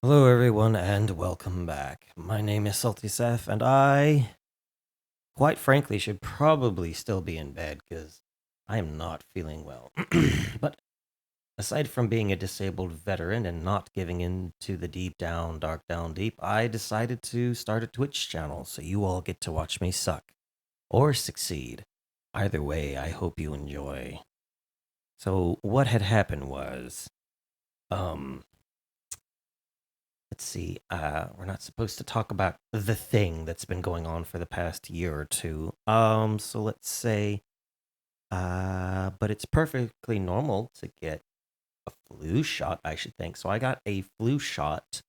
Hello, everyone, and welcome back. My name is Salty Seth, and I, quite frankly, should probably still be in bed because I am not feeling well. But aside from being a disabled veteran and not giving in to the deep down, dark down deep, I decided to start a Twitch channel so you all get to watch me suck or succeed. Either way, I hope you enjoy. So, what had happened was, um, let's see. We're not supposed to talk about the thing that's been going on for the past year or two. So let's say, but it's perfectly normal to get a flu shot, I should think. So I got a flu shot,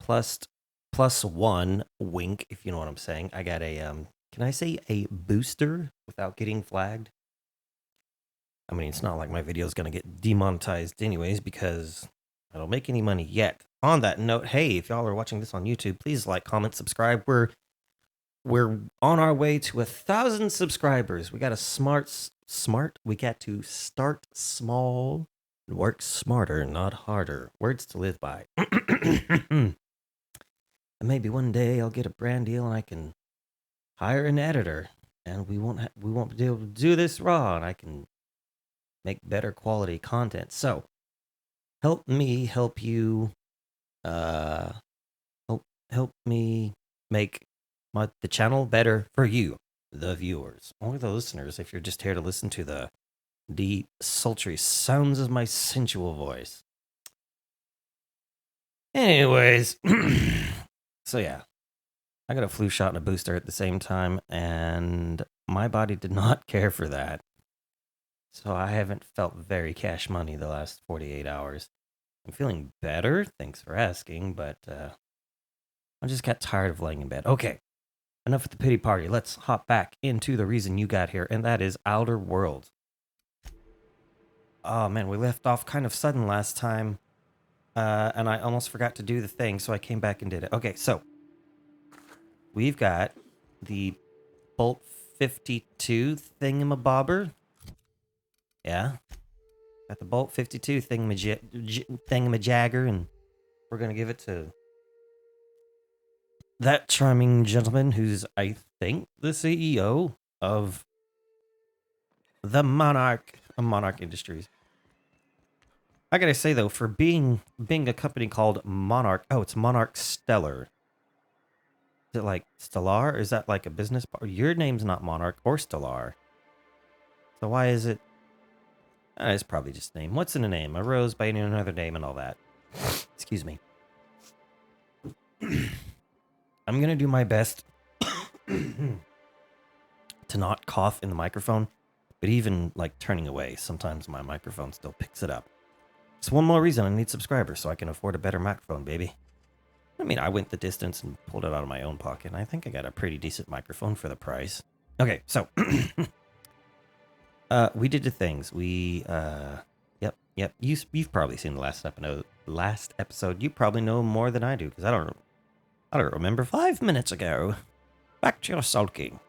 plus one wink, if you know what I'm saying. I got a can I say a booster without getting flagged? I mean, it's not like my video is gonna get demonetized anyways because I don't make any money yet. On that note, hey, if y'all are watching this on YouTube, please like, comment, subscribe. We're on our way to 1,000 subscribers. We got a smart. We got to start small and work smarter, not harder. Words to live by. And maybe one day I'll get a brand deal and I can hire an editor, and we won't be able to do this raw, and I can make better quality content. So help me help you uh help me make the channel better for you, the viewers or the listeners, if you're just here to listen to the deep sultry sounds of my sensual voice. Anyways, so yeah, I got a flu shot and a booster at the same time, and my body did not care for that. So I haven't felt very cash money the last 48 hours. I'm feeling better, thanks for asking, but I just got tired of laying in bed. Okay, enough with the pity party. Let's hop back into the reason you got here, and that is Outer Worlds. Oh man, we left off kind of sudden last time, and I almost forgot to do the thing, so I came back and did it. Okay, so we've got the Bolt 52 thingamabobber. Yeah, got the Bolt 52 thingamajagger, and we're gonna give it to that charming gentleman who's, I think, the CEO of the Monarch Industries. I gotta say though, for being a company called Monarch, oh, it's Monarch Stellar. Is it like Stellar? Is that like a business? Your name's not Monarch or Stellar. So why is it? It's probably just name. What's in a name? A rose by another name and all that. Excuse me. I'm gonna do my best to not cough in the microphone, but even like turning away, sometimes my microphone still picks it up. It's one more reason I need subscribers so I can afford a better microphone, baby. I mean, I went the distance and pulled it out of my own pocket, and I think I got a pretty decent microphone for the price. Okay, so we did the things. Yep. You've probably seen the last episode. You probably know more than I do because I don't remember 5 minutes ago. Back to your sulking.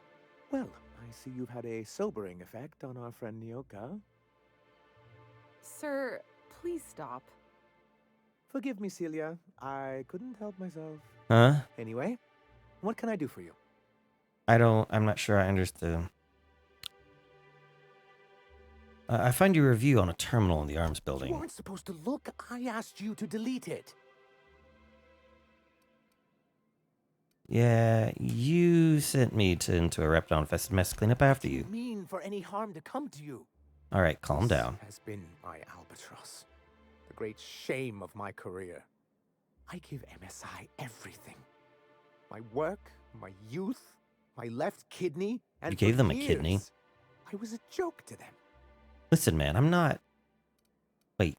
Well, I see you've had a sobering effect on our friend Nyoka. Sir, please stop. Forgive me, Celia. I couldn't help myself. Huh? Anyway, what can I do for you? I'm not sure I understood. I find your review on a terminal in the arms building. You weren't supposed to look. I asked you to delete it. Yeah, you sent me to into a Reptile-infested mess cleanup after you. I didn't mean for any harm to come to you. All right, calm down. This has been my albatross. The great shame of my career. I give MSI everything. My work, my youth, my left kidney, and You gave for them a years, kidney? I was a joke to them. Listen, man, I'm not. Wait,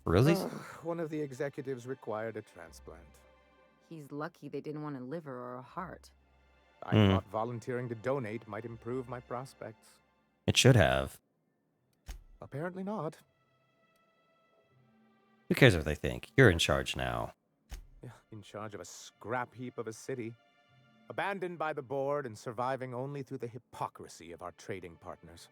for realsies? One of the executives required a transplant. He's lucky they didn't want a liver or a heart. I thought volunteering to donate might improve my prospects. It should have. Apparently not. Who cares what they think? You're in charge now. In charge of a scrap heap of a city. Abandoned by the board and surviving only through the hypocrisy of our trading partners.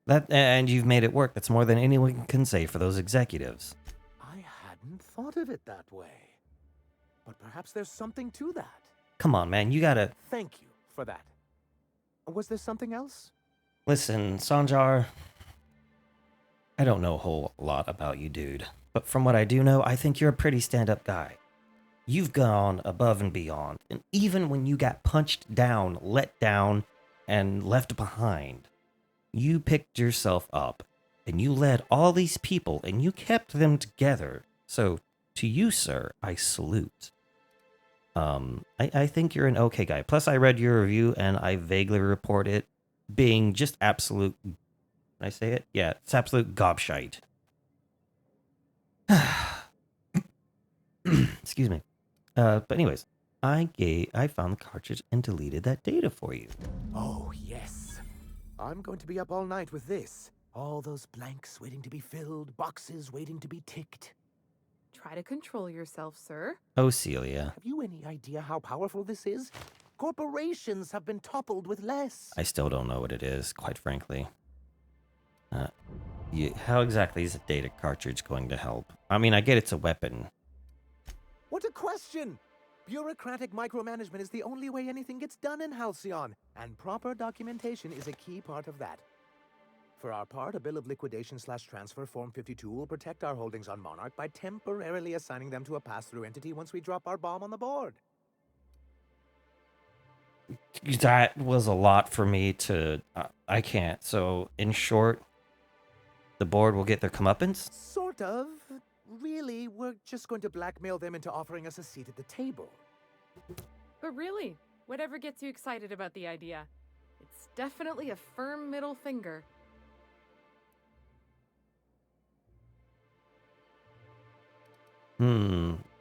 The And you've made it work. That's more than anyone can say for those executives. I hadn't thought of it that way. But perhaps there's something to that. Come on, man. You gotta... Thank you for that. Was there something else? Listen, Sanjar, I don't know a whole lot about you, dude. But from what I do know, I think you're a pretty stand-up guy. You've gone above and beyond. And even when you got punched down, let down, and left behind, you picked yourself up. And you led all these people, and you kept them together. So, to you, sir, I salute. I think you're an okay guy. Plus, I read your review, and I vaguely report it being just absolute... Can I say it? Yeah, it's absolute gobshite. Excuse me. But anyways, I found the cartridge and deleted that data for you. Oh, yes. I'm going to be up all night with this. All those blanks waiting to be filled, boxes waiting to be ticked. Try to control yourself, sir. Oh, Celia. Have you any idea how powerful this is? Corporations have been toppled with less. I still don't know what it is, quite frankly. How exactly is a data cartridge going to help? I mean, I get it's a weapon. What a question! Bureaucratic micromanagement is the only way anything gets done in Halcyon, and proper documentation is a key part of that. For our part, a bill of liquidation/transfer Form 52 will protect our holdings on Monarch by temporarily assigning them to a pass-through entity once we drop our bomb on the board. That was a lot for me to... I can't. So, in short, the board will get their comeuppance? Sort of. Really, we're just going to blackmail them into offering us a seat at the table. But really, whatever gets you excited about the idea, it's definitely a firm middle finger.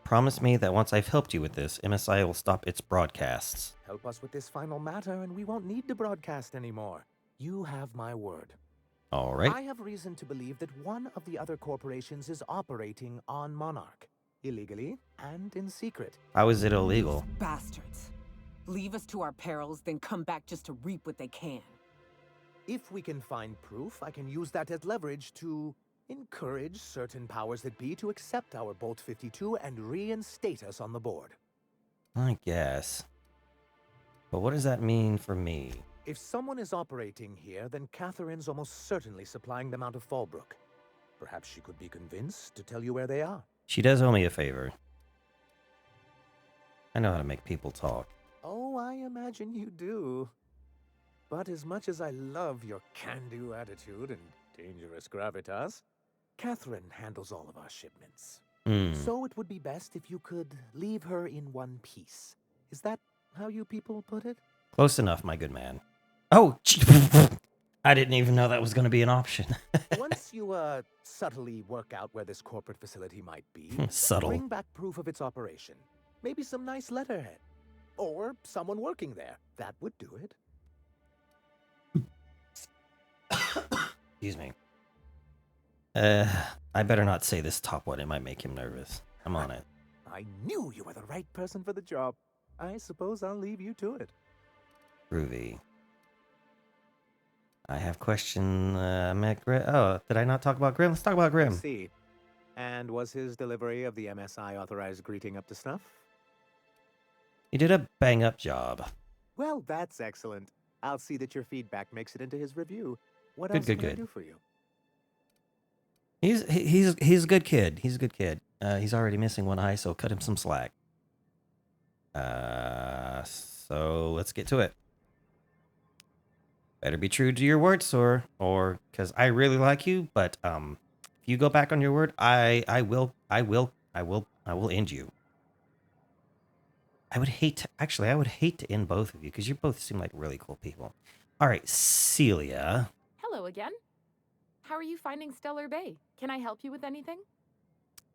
Promise me that once I've helped you with this, MSI will stop its broadcasts. Help us with this final matter, and we won't need to broadcast anymore. You have my word. All right. I have reason to believe that one of the other corporations is operating on Monarch, illegally and in secret. How is it illegal? Bastards. Leave us to our perils, then come back just to reap what they can. If we can find proof, I can use that as leverage to encourage certain powers that be to accept our Bolt 52 and reinstate us on the board. I guess. But what does that mean for me? If someone is operating here, then Catherine's almost certainly supplying them out of Fallbrook. Perhaps she could be convinced to tell you where they are. She does owe me a favor. I know how to make people talk. Oh, I imagine you do. But as much as I love your can-do attitude and dangerous gravitas, Catherine handles all of our shipments. So it would be best if you could leave her in one piece. Is that how you people put it? Close enough, my good man. Oh, I didn't even know that was going to be an option. Once you, subtly work out where this corporate facility might be, Subtle. bring back proof of its operation. Maybe some nice letterhead. Or someone working there. That would do it. Excuse me. I better not say this top one. It might make him nervous. I'm on it. I knew you were the right person for the job. I suppose I'll leave you to it. Groovy. I have question. Met Grim. Oh, did I not talk about Grim? Let's talk about Grim. I see. And was his delivery of the MSI authorized greeting up to snuff? He did a bang-up job. Well, that's excellent. I'll see that your feedback makes it into his review. What Good, else good, can I good. do for you? He's a good kid. He's a good kid. He's already missing one eye, so cut him some slack. So let's get to it. Better be true to your word, sir, or because I really like you, but if you go back on your word, I will end you. I would hate to end both of you because you both seem like really cool people. All right, Celia. Hello again. How are you finding Stellar Bay? Can I help you with anything?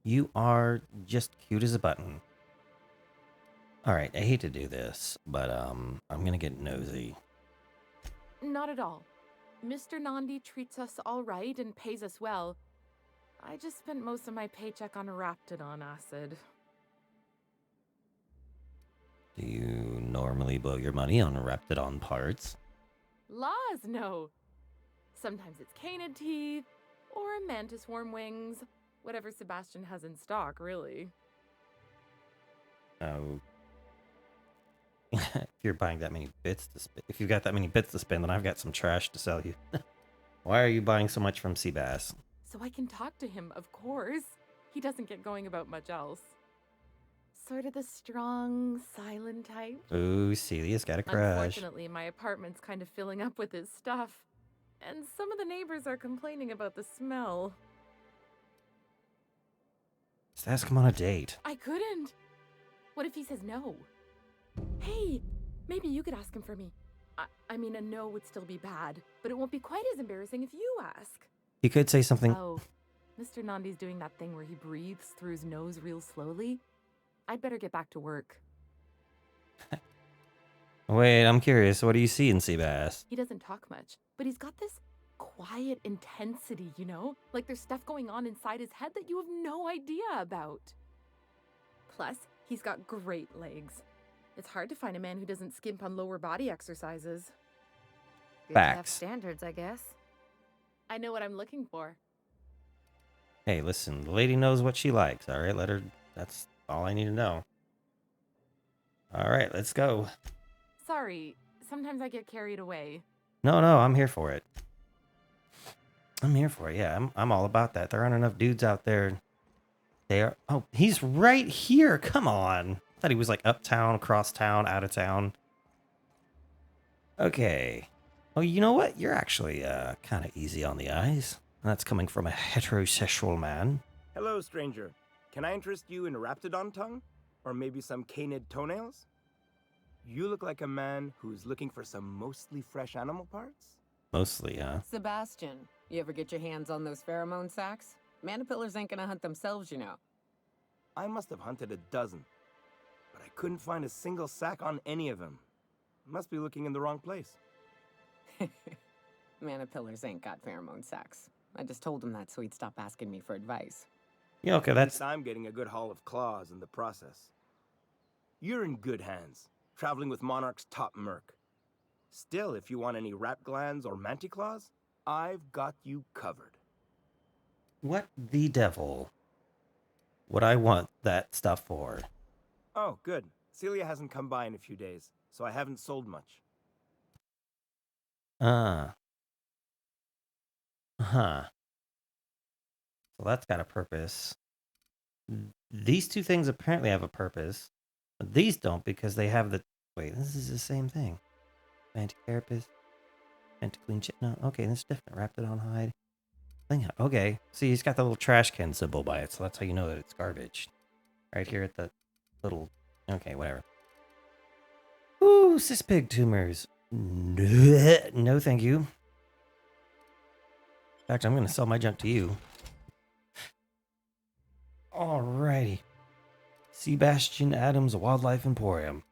You are just cute as a button. All right, I hate to do this, but I'm gonna get nosy. Not at all. Mr. Nandi treats us all right and pays us well. I just spent most of my paycheck on Raptidon acid. Do you normally blow your money on Raptidon parts? Laws, no. Sometimes it's canid teeth, or mantis worm wings. Whatever Sebastian has in stock, really. Oh. If you're buying that many bits to spin, if you've got that many bits to spend, then I've got some trash to sell you. Why are you buying so much from Seabass? So I can talk to him, of course. He doesn't get going about much else. Sort of the strong, silent type. Ooh, Celia's got a crush. Unfortunately, my apartment's kind of filling up with his stuff. And some of the neighbors are complaining about the smell. Just ask him on a date. I couldn't. What if he says no? Hey, maybe you could ask him for me. I mean, a no would still be bad, but it won't be quite as embarrassing if you ask. He could say something. Oh, Mr. Nandi's doing that thing where he breathes through his nose real slowly. I'd better get back to work. Wait, I'm curious. What do you see in Seabass? He doesn't talk much, but he's got this quiet intensity, you know? Like there's stuff going on inside his head that you have no idea about. Plus, he's got great legs. It's hard to find a man who doesn't skimp on lower body exercises. Good to have Facts. standards, I guess. I know what I'm looking for. Hey, listen, the lady knows what she likes, all right? Let her, that's all I need to know. All right, let's go. Sorry, sometimes I get carried away. No, I'm here for it. I'm here for it, yeah, I'm all about that. There aren't enough dudes out there. They are, oh, he's right here, come on. I thought he was like uptown, across town, out of town. Okay. Oh, you know what? You're actually kind of easy on the eyes. That's coming from a heterosexual man. Hello, stranger. Can I interest you in a raptidon tongue? Or maybe some canid toenails? You look like a man who's looking for some mostly fresh animal parts? Mostly, huh? Sebastian, you ever get your hands on those pheromone sacs? Manipillars ain't gonna hunt themselves, you know. I must have hunted a dozen, but I couldn't find a single sack on any of them. Must be looking in the wrong place. Manipillars ain't got pheromone sacs. I just told him that so he'd stop asking me for advice. Yeah, okay, At that's... least I'm getting a good haul of claws in the process. You're in good hands, traveling with Monarch's top merc. Still, if you want any rat glands or manticlaws, I've got you covered. What the devil would I want that stuff for? Oh, good. Celia hasn't come by in a few days, so I haven't sold much. Huh. So that's got a purpose. These two things apparently have a purpose. But these don't because they have the... Wait, this is the same thing. Anti-carapace. Anti-clean chip. No, okay, this is different. Raptidon hide. Thing. Okay. See, he's got the little trash can symbol by it, so that's how you know that it's garbage. Right here at the little... Okay, whatever. Ooh, cispig tumors. No, thank you. In fact, I'm going to sell my junk to you. Alrighty. Sebastian Adams Wildlife Emporium.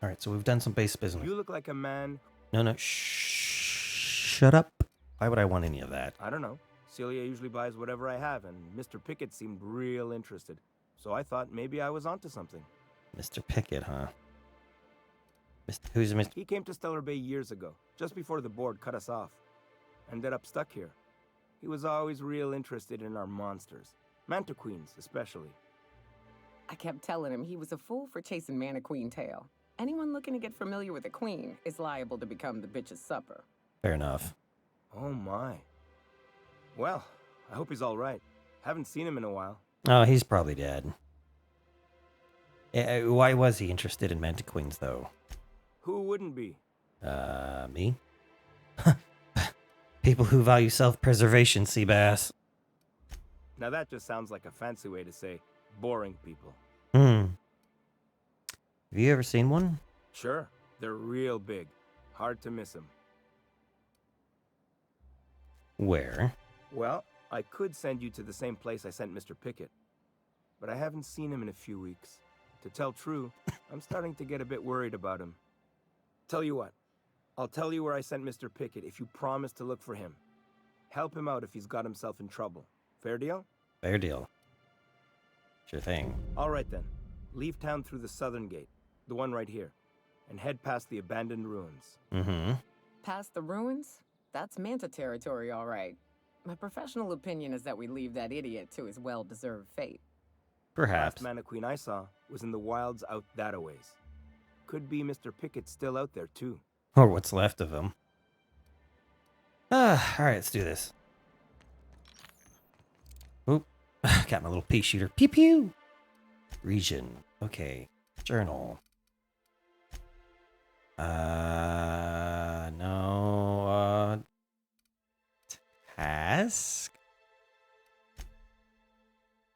Alright, so we've done some base business. You look like a man... No, shut up. Why would I want any of that? I don't know. Celia usually buys whatever I have, and Mr. Pickett seemed real interested. So I thought maybe I was onto something. Mr. Pickett, huh? Who's Mr. He came to Stellar Bay years ago, just before the board cut us off. Ended up stuck here. He was always real interested in our monsters. Mantiqueens, especially. I kept telling him he was a fool for chasing Mantiqueen tail. Anyone looking to get familiar with a queen is liable to become the bitch's supper. Fair enough. Oh my. Well, I hope he's all right. Haven't seen him in a while. Oh, he's probably dead. Why was he interested in Mantiqueens, though? Who wouldn't be? Me? People who value self-preservation, Seabass. Now that just sounds like a fancy way to say boring people. Have you ever seen one? Sure, they're real big. Hard to miss them. Where? Well, I could send you to the same place I sent Mr. Pickett. But I haven't seen him in a few weeks. To tell true, I'm starting to get a bit worried about him. Tell you what, I'll tell you where I sent Mr. Pickett if you promise to look for him. Help him out if he's got himself in trouble. Fair deal? Fair deal. Sure thing. All right then. Leave town through the southern gate, the one right here, and head past the abandoned ruins. Mm-hmm. Past the ruins? That's Manta territory, all right. My professional opinion is that we leave that idiot to his well-deserved fate. Perhaps. Last Mana Queen I saw was in the wilds out that-a ways. Could be Mr. Pickett still out there, too. Or what's left of him. Alright, let's do this. Oop. Got my little pea shooter. Pew pew! Region. Okay. Journal. No. Task?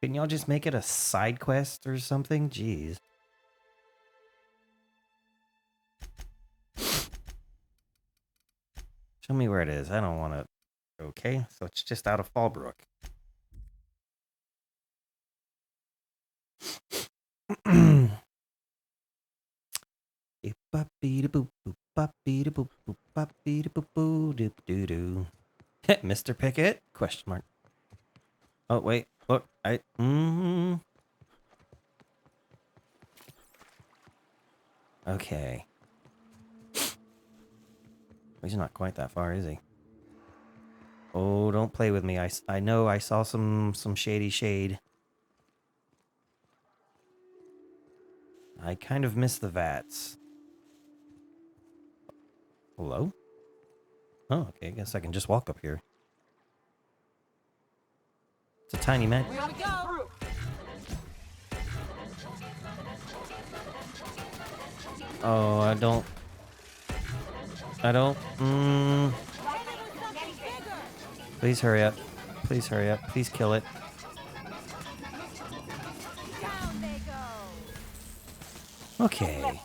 Can y'all just make it a side quest or something? Jeez. Show me where it is. I don't want to. Okay, so it's just out of Fallbrook. Mr. Pickett? Question mark. Oh wait, look, Okay. He's not quite that far, is he? Oh, don't play with me. I know I saw some shady shade. I kind of miss the vats. Hello? Oh, okay. I guess I can just walk up here. It's a tiny man. Here we go! Oh, I don't. Please hurry up. Please hurry up. Please kill it. Down they go. Okay.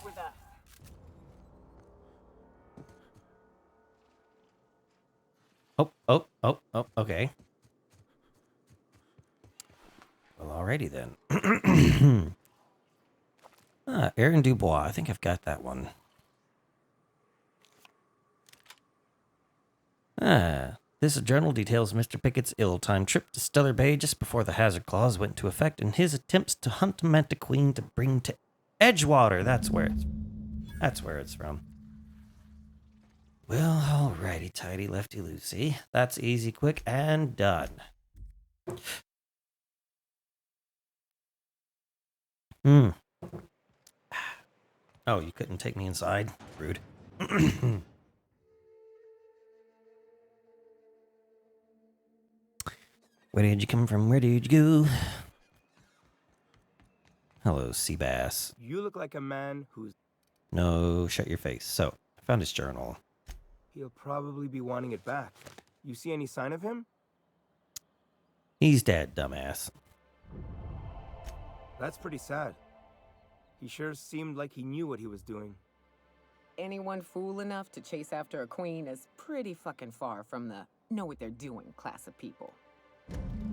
Oh, okay. Well, alrighty then. Aaron Dubois. I think I've got that one. This journal details Mr. Pickett's ill-timed trip to Stellar Bay just before the hazard clause went into effect and his attempts to hunt Manta Queen to bring to Edgewater. That's where it's from. Well, alrighty, tidy, lefty, loosey. That's easy, quick, and done. Oh, you couldn't take me inside? Rude. Where did you come from? Where did you go? Hello, Seabass. You look like a man who's... No, shut your face. So, I found his journal. He'll probably be wanting it back. You see any sign of him? He's dead, dumbass. That's pretty sad. He sure seemed like he knew what he was doing. Anyone fool enough to chase after a queen is pretty fucking far from the know what they're doing class of people.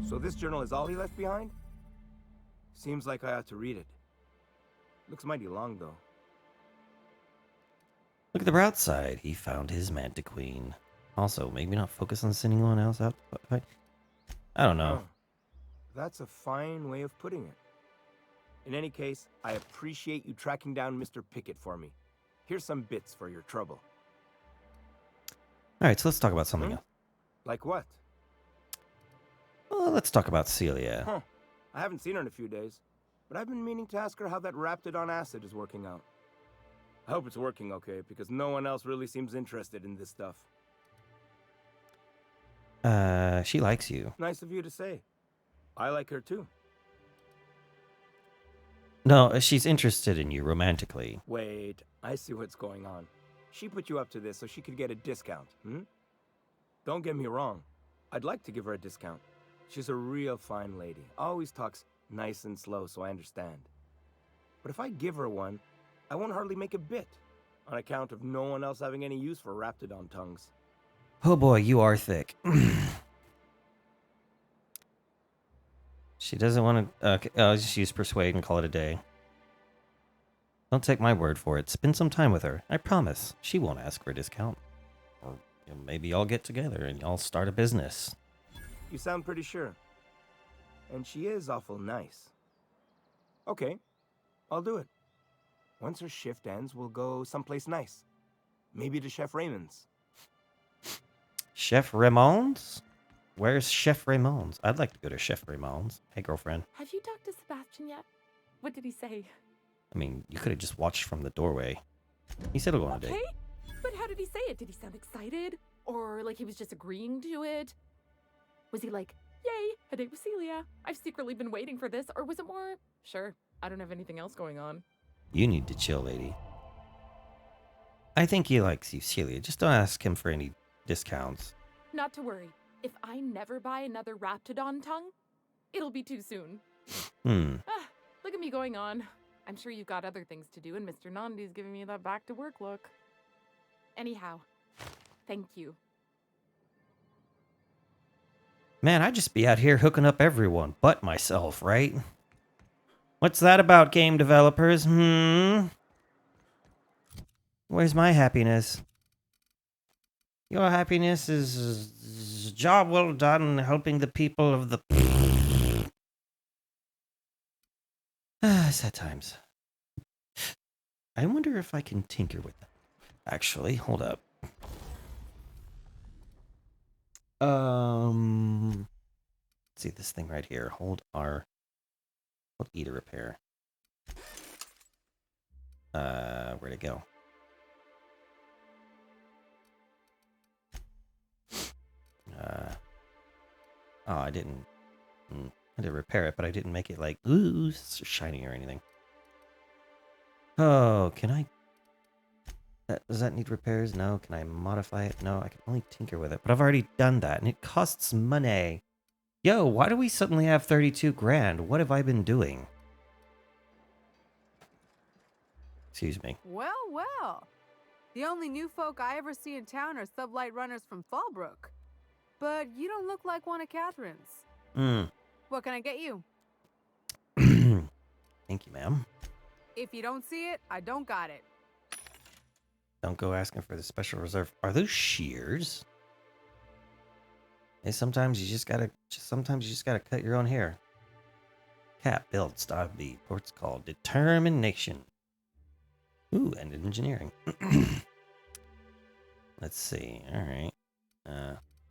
So this journal is all he left behind? Seems like I ought to read it. Looks mighty long, though. Look at the bright side. He found his Manta Queen. Also, maybe not focus on sending anyone else out. I don't know. Oh, that's a fine way of putting it. In any case, I appreciate you tracking down Mr. Pickett for me. Here's some bits for your trouble. All right, so let's talk about something else. Like what? Well, let's talk about Celia. Huh. I haven't seen her in a few days, but I've been meaning to ask her how that Raptidon acid is working out. I hope it's working okay, because no one else really seems interested in this stuff. She likes you. Nice of you to say. I like her too. No, she's interested in you romantically. Wait, I see what's going on. She put you up to this so she could get a discount, Don't get me wrong. I'd like to give her a discount. She's a real fine lady. Always talks nice and slow, so I understand. But if I give her one, I won't hardly make a bit, on account of no one else having any use for Raptidon tongues. Oh boy, you are thick. She doesn't want to... I'll just use persuade and call it a day. Don't take my word for it. Spend some time with her. I promise. She won't ask for a discount. Or maybe y'all get together and y'all start a business. You sound pretty sure. And she is awful nice. Okay, I'll do it. Once her shift ends, we'll go someplace nice. Maybe to Chef Raymond's. Chef Ramon's? Where's Chef Ramon's? I'd like to go to Chef Ramon's. Hey, girlfriend. Have you talked to Sebastian yet? What did he say? I mean, you could have just watched from the doorway. He said he'll go on a date. Okay, but how did he say it? Did he sound excited? Or like he was just agreeing to it? Was he like, yay, a date with Celia. I've secretly been waiting for this. Or was it more, sure, I don't have anything else going on. You need to chill, lady. I think he likes you, Celia. Just don't ask him for any discounts. Not to worry. If I never buy another Raptidon tongue, it'll be too soon. Look at me going on. I'm sure you've got other things to do, and Mr. Nandi's giving me that back to work look. Anyhow, thank you. Man, I'd just be out here hooking up everyone but myself, right? What's that about, game developers? Where's my happiness? Your happiness is job well done helping the people of the... sad times. I wonder if I can tinker with that. Actually, hold up. Let's see this thing right here. Hold E to repair. Where'd it go? Oh, I didn't. I had to repair it, but I didn't make it like ooh shiny or anything. Oh, can I? Does that need repairs? No. Can I modify it? No, I can only tinker with it. But I've already done that, and it costs money. Yo, why do we suddenly have 32 grand? What have I been doing? Excuse me. Well, well. The only new folk I ever see in town are sublight runners from Fallbrook. But you don't look like one of Catherine's. What can I get you? Thank you, ma'am. If you don't see it, I don't got it. Don't go asking for the special reserve. Are those shears? Hey, sometimes you just gotta cut your own hair. Cat build style B. What's called determination. Ooh, and engineering. Let's see. All right.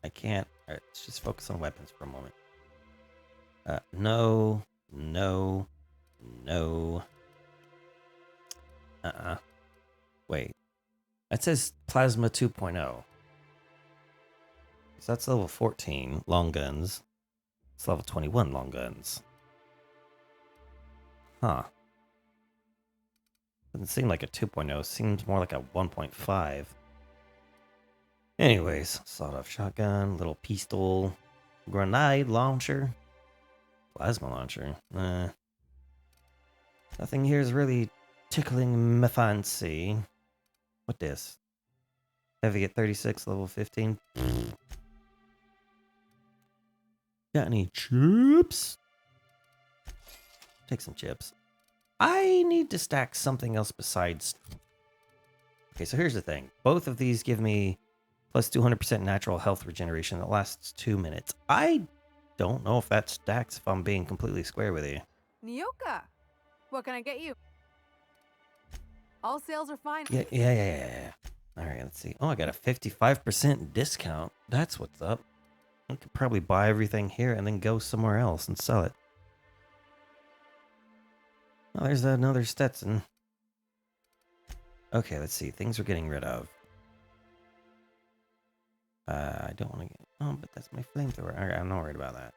I can't. All right, let's just focus on weapons for a moment. No. Wait. That says Plasma 2.0. So that's level 14, long guns. It's level 21, long guns. Huh. Doesn't seem like a 2.0. Seems more like a 1.5. Anyways, sawed-off shotgun, little pistol, grenade launcher, plasma launcher. Nothing here is really tickling my fancy. What this? Heavy at 36, level 15. Got any chips? Take some chips. I need to stack something else besides... Okay, so here's the thing. Both of these give me plus 200% natural health regeneration that lasts 2 minutes. I don't know if that stacks if I'm being completely square with you. Nyoka, what can I get you? All sales are fine. Yeah. All right, let's see. Oh, I got a 55% discount. That's what's up. I could probably buy everything here and then go somewhere else and sell it. Oh, there's another Stetson. Okay, let's see. Things we're getting rid of. I don't want to get... Oh, but that's my flamethrower. All right, I'm not worried about that.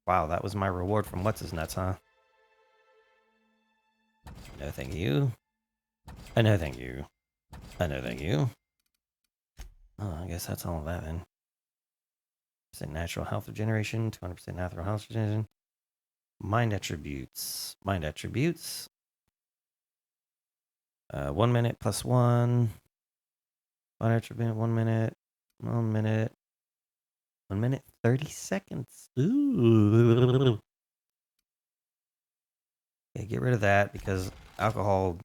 Wow, that was my reward from What's-His-Nuts, huh? No, thank you. No, thank you. No, thank you. Oh, I guess that's all of that then. % natural health regeneration, 200% natural health regeneration. Mind attributes. 1 minute plus 1. One attribute, 1 minute. 1 minute. 1 minute, 30 seconds. Ooh. Okay, get rid of that because alcohol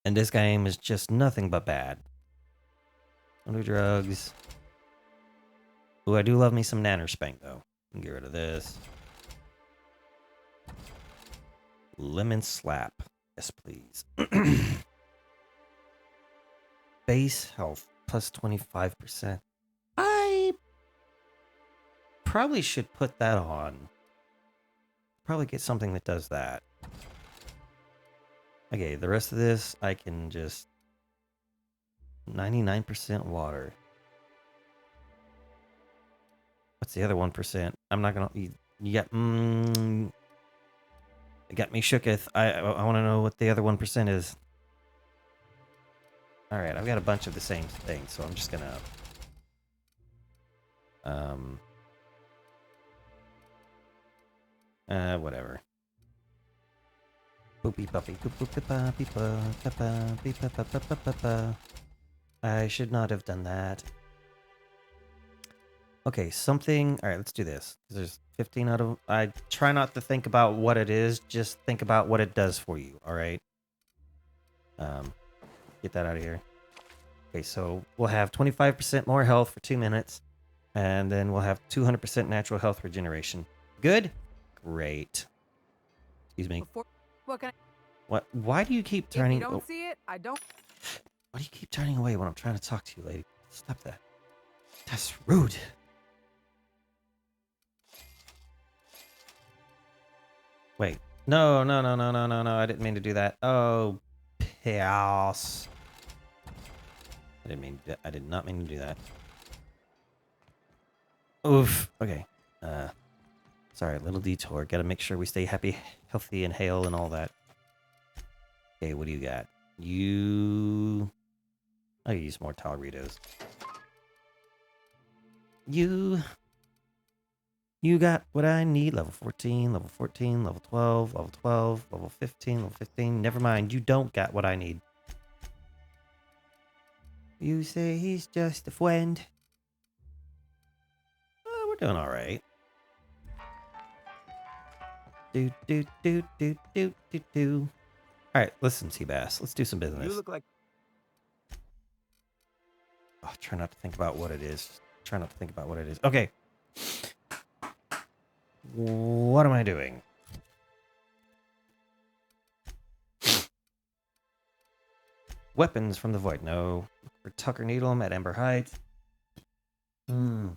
in this game is just nothing but bad. Don't do drugs. Ooh, I do love me some Nanner Spank though. Get rid of this. Lemon Slap. Yes, please. Base health plus 25%. I probably should put that on. Probably get something that does that. Okay, the rest of this I can just 99% water. What's the other 1%? I'm not gonna. You got. It got me shooketh. I want to know what the other 1% is. All right, I've got a bunch of the same thing, so I'm just gonna. Whatever. Boopy puppy. I should not have done that. Okay, something. All right, let's do this. There's 15 out of. I try not to think about what it is. Just think about what it does for you. All right. Get that out of here. Okay, so we'll have 25% more health for 2 minutes, and then we'll have 200% natural health regeneration. Good. Great. Excuse me. What can I... What? Why do you keep turning? If you don't see it, I don't... Why do you keep turning away when I'm trying to talk to you, lady? Stop that. That's rude. Wait. No. I didn't mean to do that. Oh, chaos. I did not mean to do that. Oof. Okay. Sorry, little detour. Gotta make sure we stay happy, healthy, and hale and all that. Okay, what do you got? I'll use more Talritos. You got what I need. Level 14, level 14, level 12, level 12, level 15, level 15. Never mind, you don't got what I need. You say he's just a friend. We're doing all right. Do. All right, listen, Seabass. Let's do some business. You look like... Oh, try not to think about what it is. Okay. What am I doing? Weapons from the void. No. For Tucker Needle at Ember Heights. Oh,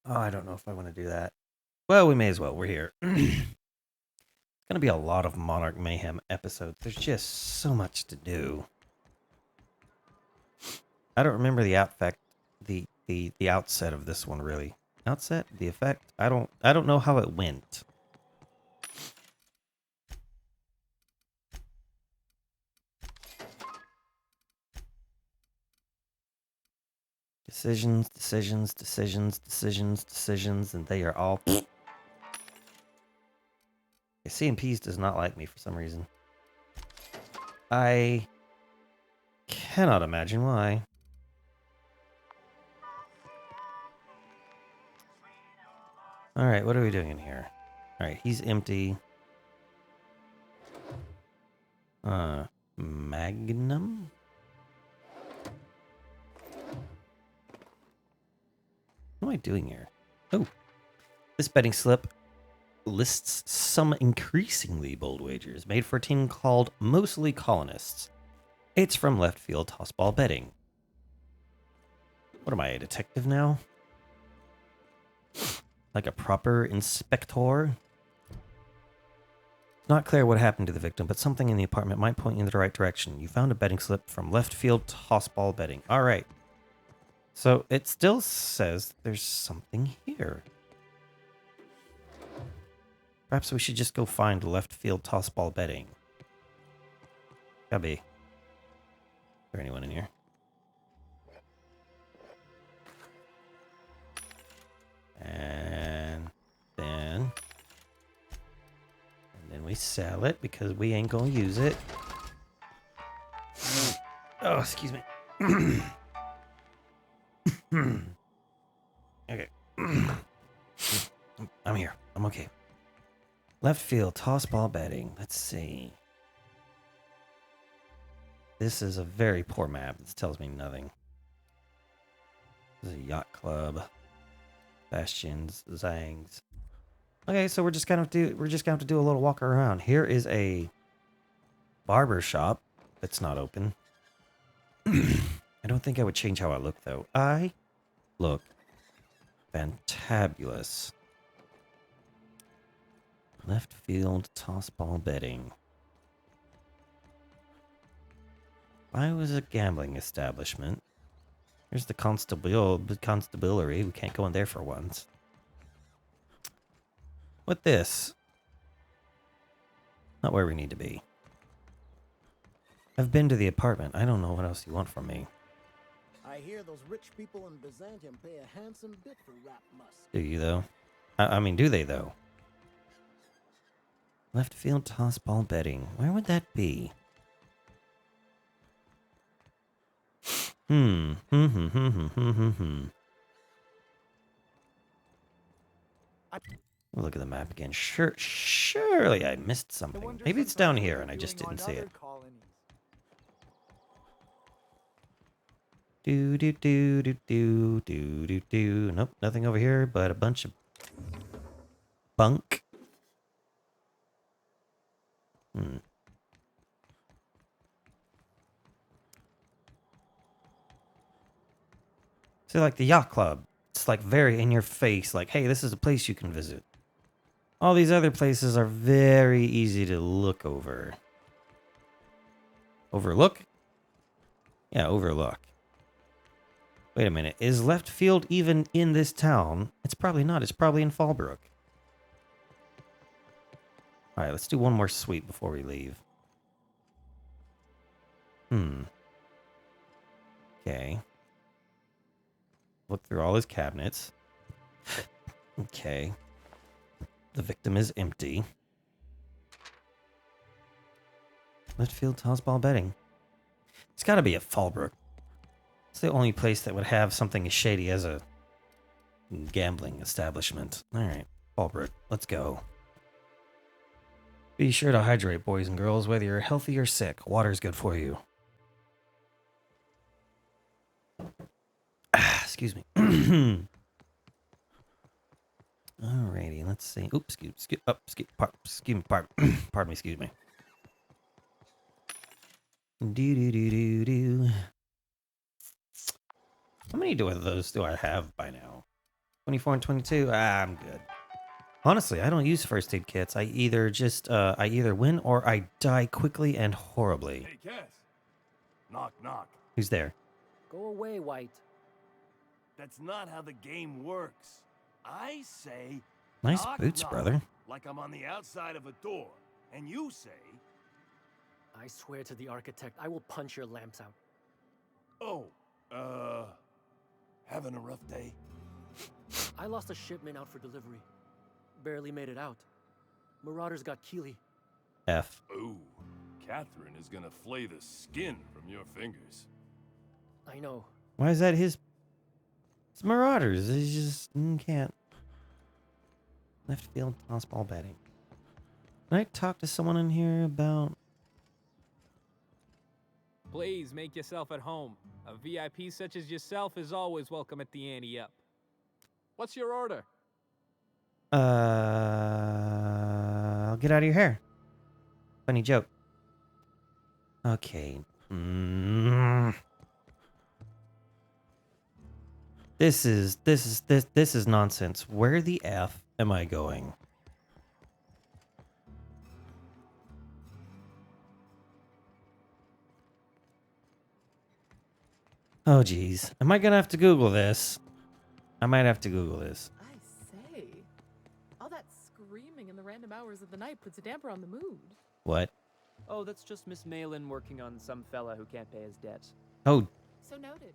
I don't know if I want to do that. Well, we may as well. We're here. It's going to be a lot of Monarch Mayhem episodes. There's just so much to do. I don't remember the outfect, the outset of this one really. Outset, the effect. I don't know how it went. Decisions, and they are all. CMPs does not like me for some reason. I cannot imagine why. Alright, what are we doing in here? Alright, he's empty. Magnum? What am I doing here? Oh, this betting slip lists some increasingly bold wagers made for a team called Mostly Colonists. It's from Left Field Tossball Betting. What am I, a detective now? Like a proper inspector? It's not clear what happened to the victim, but something in the apartment might point you in the right direction. You found a betting slip from Left Field Tossball Betting. All right. So it still says there's something here. Perhaps we should just go find Left Field Tossball Betting. Gotta be. Is there anyone in here? And then we sell it because we ain't gonna use it. Oh, excuse me. Okay. I'm here. I'm okay. Left field, tossball betting. Let's see. This is a very poor map. This tells me nothing. This is a yacht club. Bastions, Zangs. Okay, so we're just gonna have to do a little walk around. Here is a barber shop that's not open. I don't think I would change how I look, though. I look fantabulous. Left field toss ball betting. If I was a gambling establishment, here's the constabulary. We can't go in there for once. What this? Not where we need to be. I've been to the apartment. I don't know what else you want from me. I hear those rich people in Byzantium pay a handsome bit for rap musk. Do you, though? I mean, do they, though? Left field toss ball betting. Where would that be? We'll look at the map again. Surely I missed something. Maybe it's down here and I just didn't see it. Do do do do do do do do. Nope, nothing over here but a bunch of bunk. So like the yacht club, it's like very in your face, like, hey, this is a place you can visit. All these other places are very easy to look over. Overlook? Yeah, overlook. Wait a minute, is left field even in this town? It's probably not, it's probably in Fallbrook. Alright, let's do one more sweep before we leave. Okay. Look through all his cabinets. Okay. The victim is empty. Left field toss ball betting. It's got to be at Fallbrook. It's the only place that would have something as shady as a gambling establishment. All right, Fallbrook, let's go. Be sure to hydrate, boys and girls, whether you're healthy or sick. Water's good for you. Excuse me. Alrighty, let's see. Oops, pardon me, excuse me. Do. How many of those do I have by now? 24 and 22? I'm good. Honestly, I don't use first aid kits. I either win or I die quickly and horribly. Hey, Cass. Knock, knock. Who's there? Go away, White. That's not how the game works. I say... Nice knock, boots, knock, brother. like I'm on the outside of a door. And you say... I swear to the architect, I will punch your lamps out. Oh, having a rough day? I lost a shipment out for delivery. Barely made it out. Marauders got Keely. F. Ooh, Catherine is gonna flay the skin from your fingers. I know. Why is that his... It's Marauders. He just can't. Left field toss ball betting. Can I talk to someone in here about... Please make yourself at home. A VIP such as yourself is always welcome at the Ante Up. What's your order? I'll get out of your hair. Funny joke. Okay. This is nonsense. Where the F am I going? Oh, geez. Am I going to have to Google this? I might have to Google this. I say, all that screaming in the random hours of the night puts a damper on the mood. What? Oh, that's just Miss Malin working on some fella who can't pay his debt. Oh. So noted.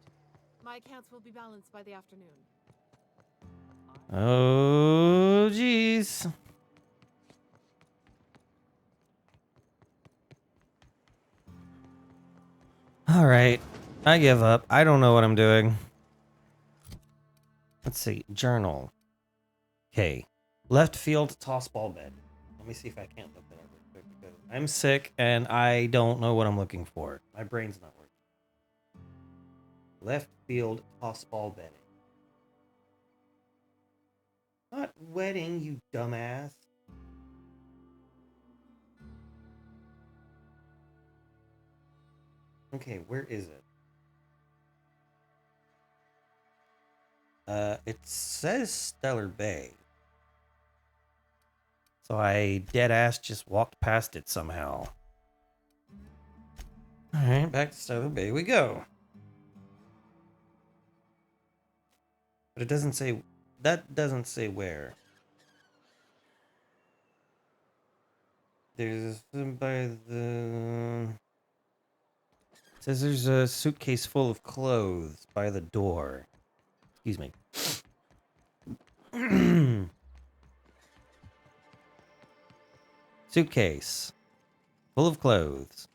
My accounts will be balanced by the afternoon. Oh, geez. All right. I give up. I don't know what I'm doing. Let's see. Journal. Okay. Left field toss ball bed. Let me see if I can't look that up real quick because I'm sick and I don't know what I'm looking for. My brain's not working. Left field toss ball betting. Not wedding, you dumbass. Okay, where is it? It says Stellar Bay. So I dead-ass just walked past it somehow. Alright, back to Stellar Bay we go. But it doesn't say... That doesn't say where. There's by the... It says there's a suitcase full of clothes by the door. Excuse me. Suitcase full of clothes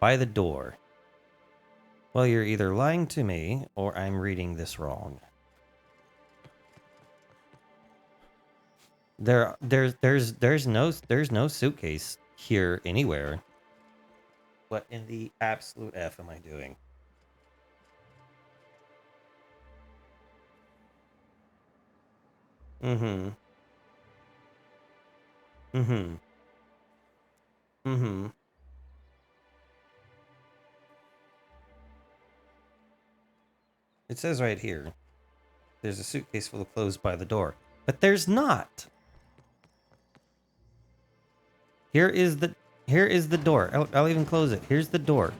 by the door. Well, you're either lying to me or I'm reading this wrong. There's no suitcase here anywhere. What in the absolute F am I doing? Mm-hmm. Mm-hmm. Mm-hmm. It says right here, there's a suitcase full of clothes by the door. But there's not. Here is the door. I'll even close it. Here's the door.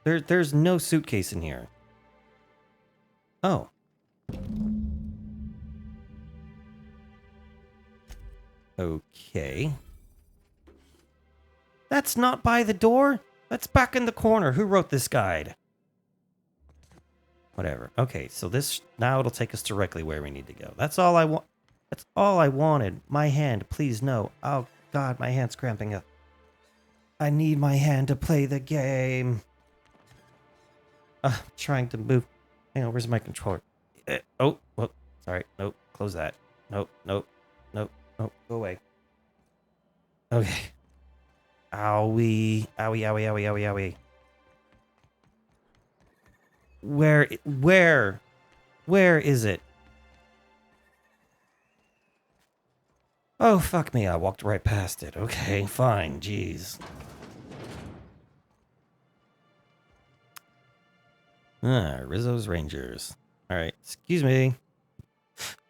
There's no suitcase in here. Oh. Okay. That's not by the door. That's back in the corner. Who wrote this guide? Whatever. Okay, so this now it'll take us directly where we need to go. That's all I want. That's all I wanted. My hand, please no. Oh God, my hand's cramping up. I need my hand to play the game. Trying to move. Hang on, where's my controller? Oh, sorry. Nope. Close that. Nope. Go away. Okay. Owie. Owie. Where is it? Oh, fuck me. I walked right past it. Okay, fine. Jeez. Rizzo's Rangers. All right, excuse me.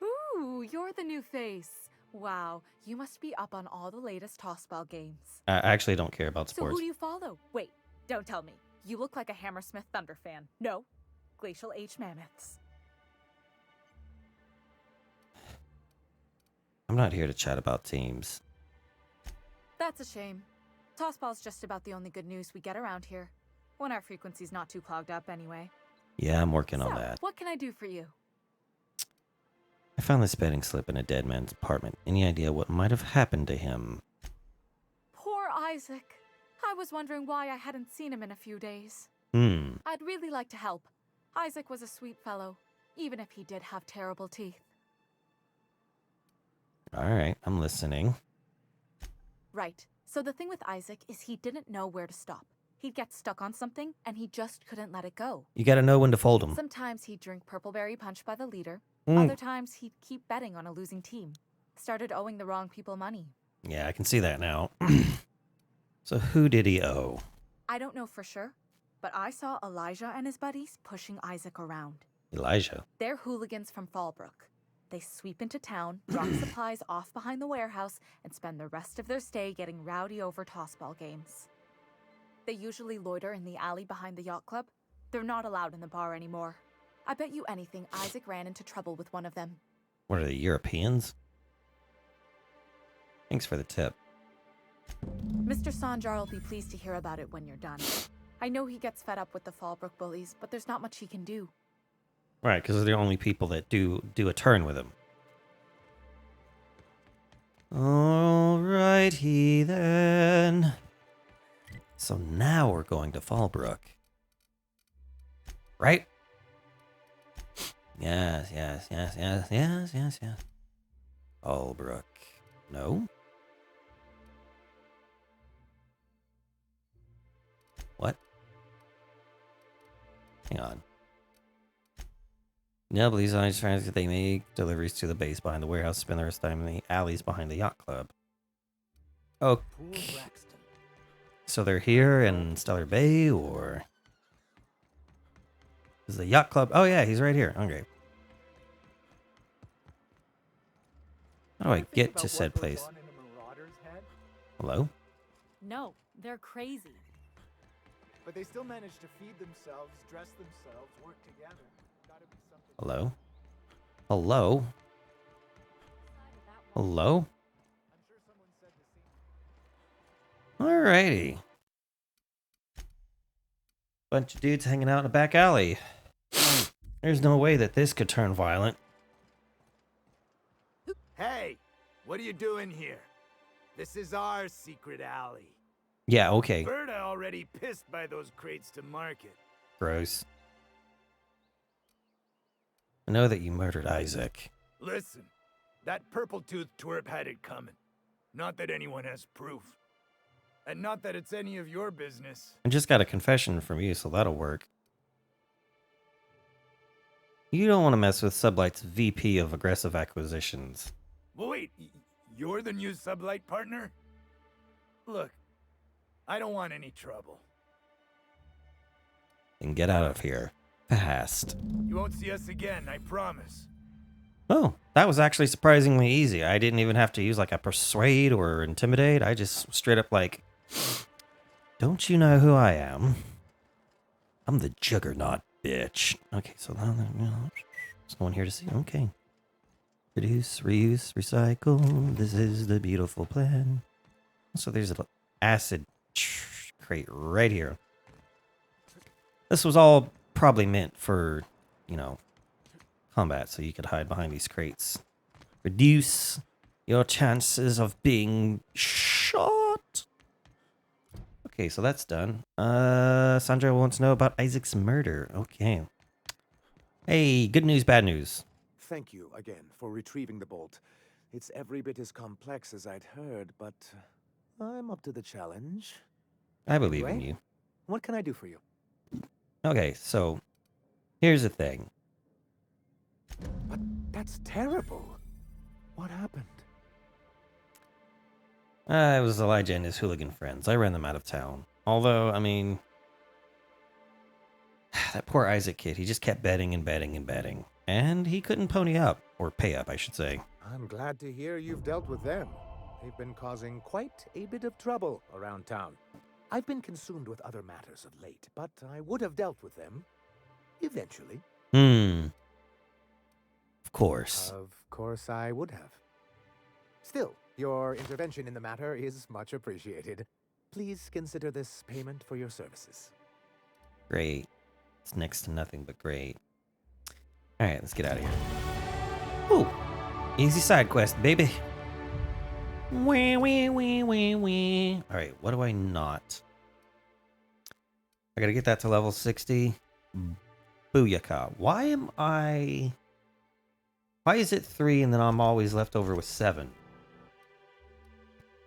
Ooh, you're the new face. Wow, you must be up on all the latest tossball games. I actually don't care about So sports. who do you follow? Wait, don't tell me. You look like a Hammersmith Thunder fan. No, Glacial H Mammoths. I'm not here to chat about teams. That's a shame. Tossball's just about the only good news we get around here. When our frequency's not too clogged up anyway. Yeah, I'm working on So, that. what can I do for you? I found this betting slip in a dead man's apartment. Any idea what might have happened to him? Poor Isaac. I was wondering why I hadn't seen him in a few days. I'd really like to help. Isaac was a sweet fellow, even if he did have terrible teeth. All right, I'm listening. Right. So the thing with Isaac is he didn't know where to stop. He'd get stuck on something, and he just couldn't let it go. You gotta know when to fold them. Sometimes he'd drink Purpleberry Punch by the liter. Other times he'd keep betting on a losing team. Started owing the wrong people money. Yeah, I can see that now. So who did he owe? I don't know for sure, but I saw Elijah and his buddies pushing Isaac around. Elijah. They're hooligans from Fallbrook. They sweep into town, drop supplies off behind the warehouse, and spend the rest of their stay getting rowdy over tossball games. They usually loiter in the alley behind the yacht club. They're not allowed in the bar anymore. I bet you anything Isaac ran into trouble with one of them. What are they, Europeans? Thanks for the tip. Mr. Sanjar will be pleased to hear about it when you're done. I know he gets fed up with the Fallbrook bullies, but there's not much he can do. Right, because they're the only people that do a turn with him. Alrighty then. So now we're going to Fallbrook. Right? Yes. Fallbrook. No? What? Hang on. No, but these honest friends, they make deliveries to the base behind the warehouse, spend the rest of the time in the alleys behind the yacht club. Okay. So they're here in Stellar Bay, or... Is the yacht club? Oh yeah, he's right here. Okay. How do I get to said place? Hello? No, they're crazy. But they still manage to feed themselves, dress themselves, work together. Gotta be something. Hello? Hello? Hello? Alrighty. Bunch of dudes hanging out in a back alley. There's no way that this could turn violent. Hey, what are you doing here? This is our secret alley. Yeah, okay. Berta already pissed by those crates to market. Gross. I know that you murdered Isaac. Listen, that purple-toothed twerp had it coming. Not that anyone has proof. And not that it's any of your business. I just got a confession from you, so that'll work. You don't want to mess with Sublight's VP of Aggressive Acquisitions. Well, wait, you're the new Sublight partner? Look, I don't want any trouble. Then get out of here. Fast. You won't see us again, I promise. Oh, that was actually surprisingly easy. I didn't even have to use like a persuade or intimidate. I just straight up like, don't you know who I am? I'm the Juggernaut, bitch. Okay, so now there's no one here to see. Okay. Reduce, reuse, recycle. This is the beautiful plan. So there's an acid crate right here. This was all probably meant for, you know, combat, so you could hide behind these crates. Reduce your chances of being shot. Okay, so that's done. Sandra wants to know about Isaac's murder. Okay. Hey, good news, bad news. Thank you again for retrieving the bolt. It's every bit as complex as I'd heard, but I'm up to the challenge. I believe in Anyway, you. What can I do for you? Okay, so here's the thing. But that's terrible. What happened? It was Elijah and his hooligan friends. I ran them out of town. Although, I mean, that poor Isaac kid, he just kept betting and betting and betting. And he couldn't pony up, or pay up, I should say. I'm glad to hear you've dealt with them. They've been causing quite a bit of trouble around town. I've been consumed with other matters of late, but I would have dealt with them eventually. Of course. Of course I would have. Still, your intervention in the matter is much appreciated. Please consider this payment for your services. Great. It's next to nothing but great. Alright, let's get out of here. Ooh. Easy side quest, baby. Wee, wee, wee, wee, wee. Alright, what do I not? I gotta get that to level 60. Booyaka. Why is it 3 and then I'm always left over with 7?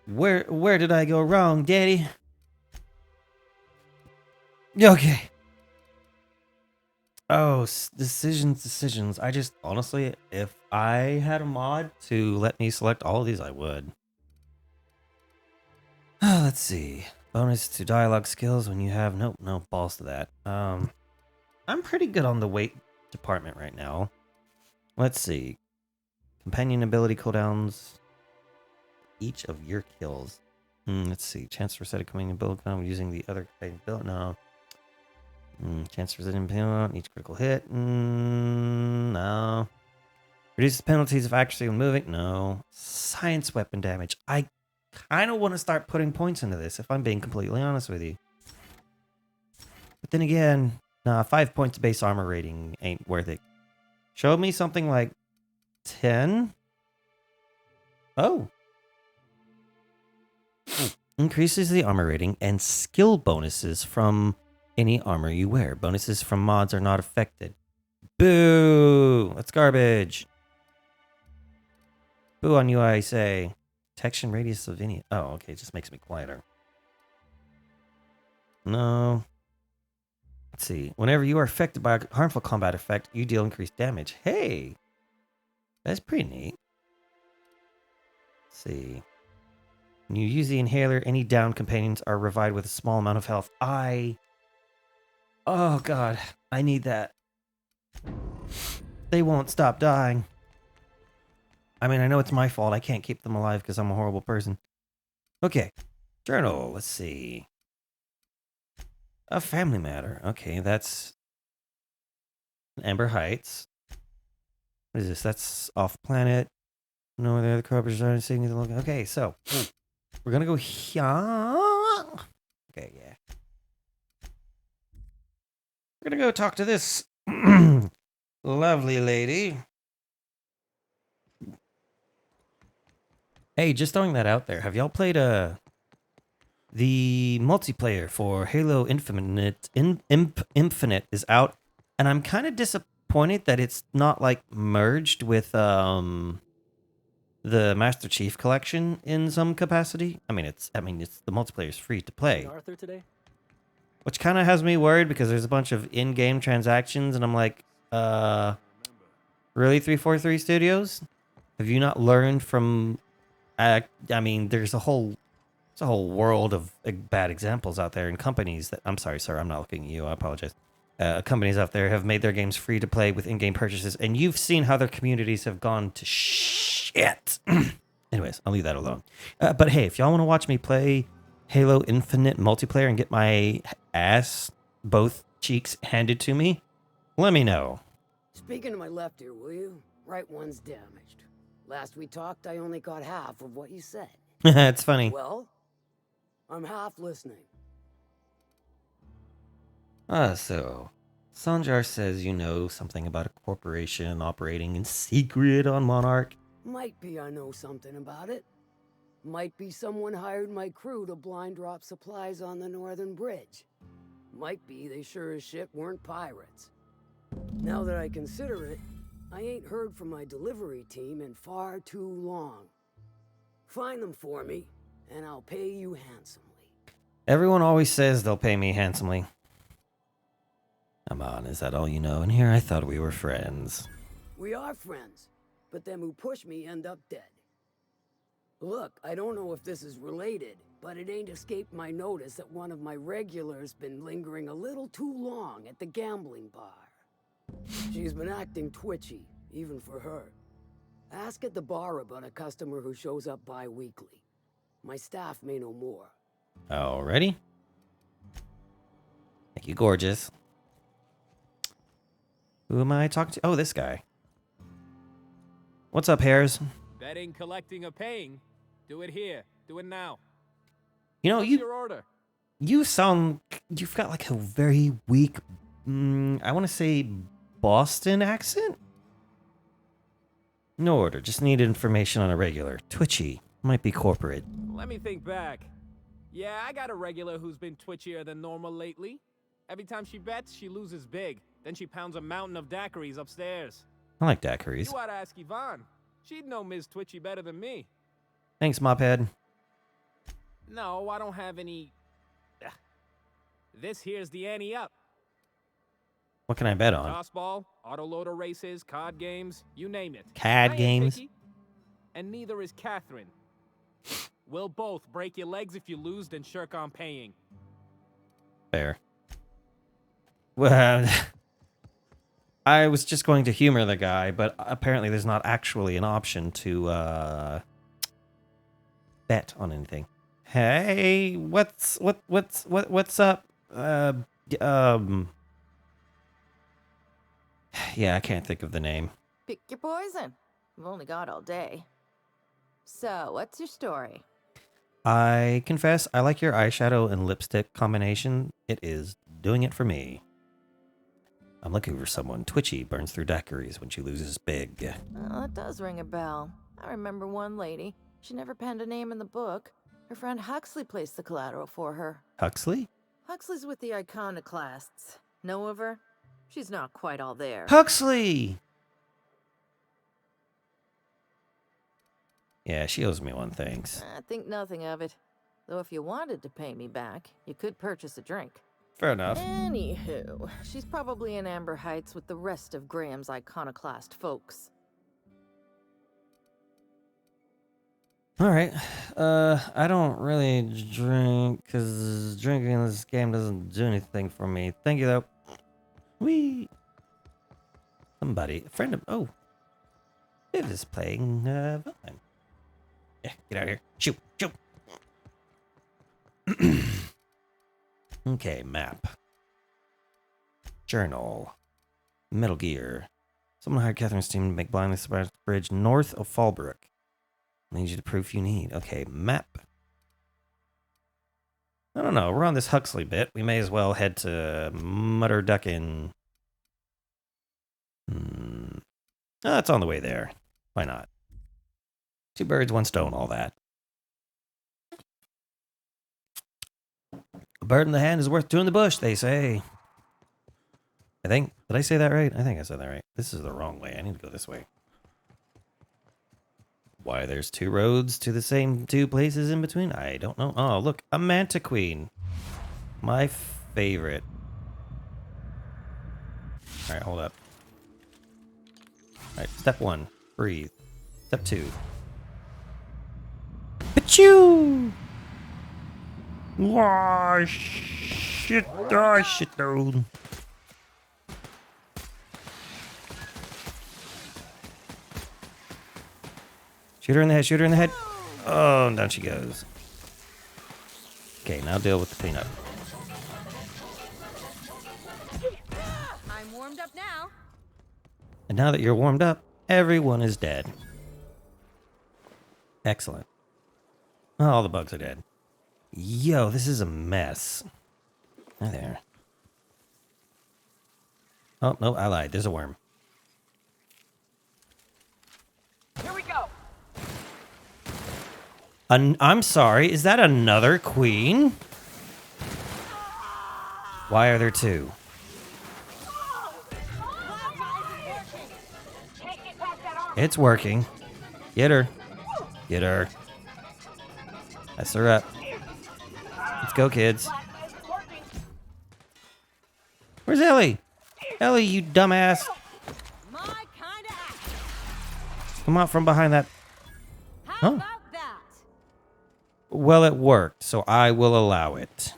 Where did I go wrong, Daddy? Okay. Oh, decisions. I just, honestly, if I had a mod to let me select all of these, I would. Let's see. Bonus to dialogue skills when you have, nope, no balls to that. I'm pretty good on the weight department right now. Let's see. Companion ability cooldowns. Each of your kills. Let's see. Chance for set a companion ability cooldown using the other companion ability. No. Chance for setting penalty each critical hit. No. Reduces penalties of accuracy when moving. No. Science weapon damage. I kind of want to start putting points into this, if I'm being completely honest with you. But then again, nah, 5 points base armor rating ain't worth it. Show me something like 10. Oh. Increases the armor rating and skill bonuses from any armor you wear. Bonuses from mods are not affected. Boo! That's garbage. Boo on you, I say. Detection radius of any... Oh, okay. It just makes me quieter. No. Let's see. Whenever you are affected by a harmful combat effect, you deal increased damage. Hey! That's pretty neat. Let's see. When you use the inhaler, any down companions are revived with a small amount of health. Oh, God. I need that. they won't stop dying. I mean, I know it's my fault. I can't keep them alive because I'm a horrible person. Okay. Journal. Let's see. A family matter. Okay, that's Amber Heights. What is this? That's off planet. No, the other corruptors are seeing the look. Okay, so we're gonna go here. Okay, yeah. We're gonna go talk to this lovely lady. Hey, just throwing that out there. Have y'all played the multiplayer for Halo Infinite? Infinite is out, and I'm kind of disappointed that it's not like merged with the Master Chief Collection in some capacity. I mean, it's the multiplayer is free to play. Arthur today? Which kind of has me worried because there's a bunch of in-game transactions, and I'm like, really, 343 Studios? Have you not learned from? I mean, there's a whole world of bad examples out there, and companies that I'm sorry, sir, I'm not looking at you. I apologize. Companies out there have made their games free to play with in-game purchases, and you've seen how their communities have gone to shit. Anyways, I'll leave that alone. But hey, if y'all want to watch me play Halo Infinite multiplayer and get my ass, both cheeks handed to me, let me know. Speaking to my left ear, will you? Right one's damaged. Last we talked, I only got half of what you said. It's funny. Well, I'm half listening. So Sanjar says you know something about a corporation operating in secret on Monarch. Might be I know something about it. Might be someone hired my crew to blind drop supplies on the northern bridge. Might be they sure as shit weren't pirates. Now that I consider it, I ain't heard from my delivery team in far too long. Find them for me, and I'll pay you handsomely. Everyone always says they'll pay me handsomely. Come on, is that all you know? And here I thought we were friends. We are friends, but them who push me end up dead. Look, I don't know if this is related, but it ain't escaped my notice that one of my regulars been lingering a little too long at the gambling bar. She's been acting twitchy, even for her. Ask at the bar about a customer who shows up bi-weekly. My staff may know more. Alrighty. Thank you, gorgeous. Who am I talking to? Oh, this guy. What's up, Hares? Betting, collecting, or paying? Do it here. Do it now. You know, What's your order? you've got like a very weak, I want to say Boston accent? No order, just need information on a regular. Twitchy, might be corporate. Let me think back. Yeah, I got a regular who's been twitchier than normal lately. Every time she bets, she loses big. Then she pounds a mountain of daiquiris upstairs. I like daiquiris. You ought to ask Yvonne. She'd know Ms. Twitchy better than me. Thanks, Mophead. No, I don't have any... This here's the ante up. What can I bet on? Tossball, autoloader races, card games, you name it. CAD I ain't games? picky, and neither is Catherine. We'll both break your legs if you lose, then shirk on paying. Fair. Well, I was just going to humor the guy, but apparently there's not actually an option to bet on anything. Hey, what's up? Yeah, I can't think of the name. Pick your poison. We've only got all day. So, what's your story? I confess, I like your eyeshadow and lipstick combination. It is doing it for me. I'm looking for someone. Twitchy burns through daiquiris when she loses big. Well, that does ring a bell. I remember one lady. She never penned a name in the book. Her friend Huxley placed the collateral for her. Huxley? Huxley's with the Iconoclasts. Know of her? She's not quite all there. Huxley! Yeah, she owes me one, thanks. I think nothing of it. Though if you wanted to pay me back, you could purchase a drink. Fair enough. Anywho, she's probably in Amber Heights with the rest of Graham's Iconoclast folks. Alright, I don't really drink, because drinking in this game doesn't do anything for me. Thank you, though. Whee! Somebody, a friend of, oh. Viv is playing, Valheim. Yeah, get out of here. Shoot, shoot. Okay, map. Journal. Metal Gear. Someone hired Catherine's team to make blindly surprised bridge north of Fallbrook. I need you to proof you need. Okay, map. I don't know. We're on this Huxley bit. We may as well head to Mutterducken. Oh, it's on the way there. Why not? 2 birds, 1 stone, all that. A bird in the hand is worth 2 in the bush, they say. I think. Did I say that right? I think I said that right. This is the wrong way. I need to go this way. Why there's 2 roads to the same 2 places in between? I don't know. Oh, look. A manta queen. My favorite. All right, hold up. All right, step 1. Breathe. Step 2. Achoo! Oh, shit. Oh, shit, no. Shoot her in the head, shoot her in the head. Oh, and down she goes. Okay, now deal with the cleanup. I'm warmed up now. And now that you're warmed up, everyone is dead. Excellent. Oh, all the bugs are dead. Yo, this is a mess. Hi there. Oh, no, I lied. There's a worm. Here we go. I'm sorry, is that another queen? Why are there 2? It's working. Get her. Get her. Mess her up. Let's go, kids. Where's Ellie? Ellie, you dumbass. Come out from behind that. Huh? Well, it worked, so I will allow it.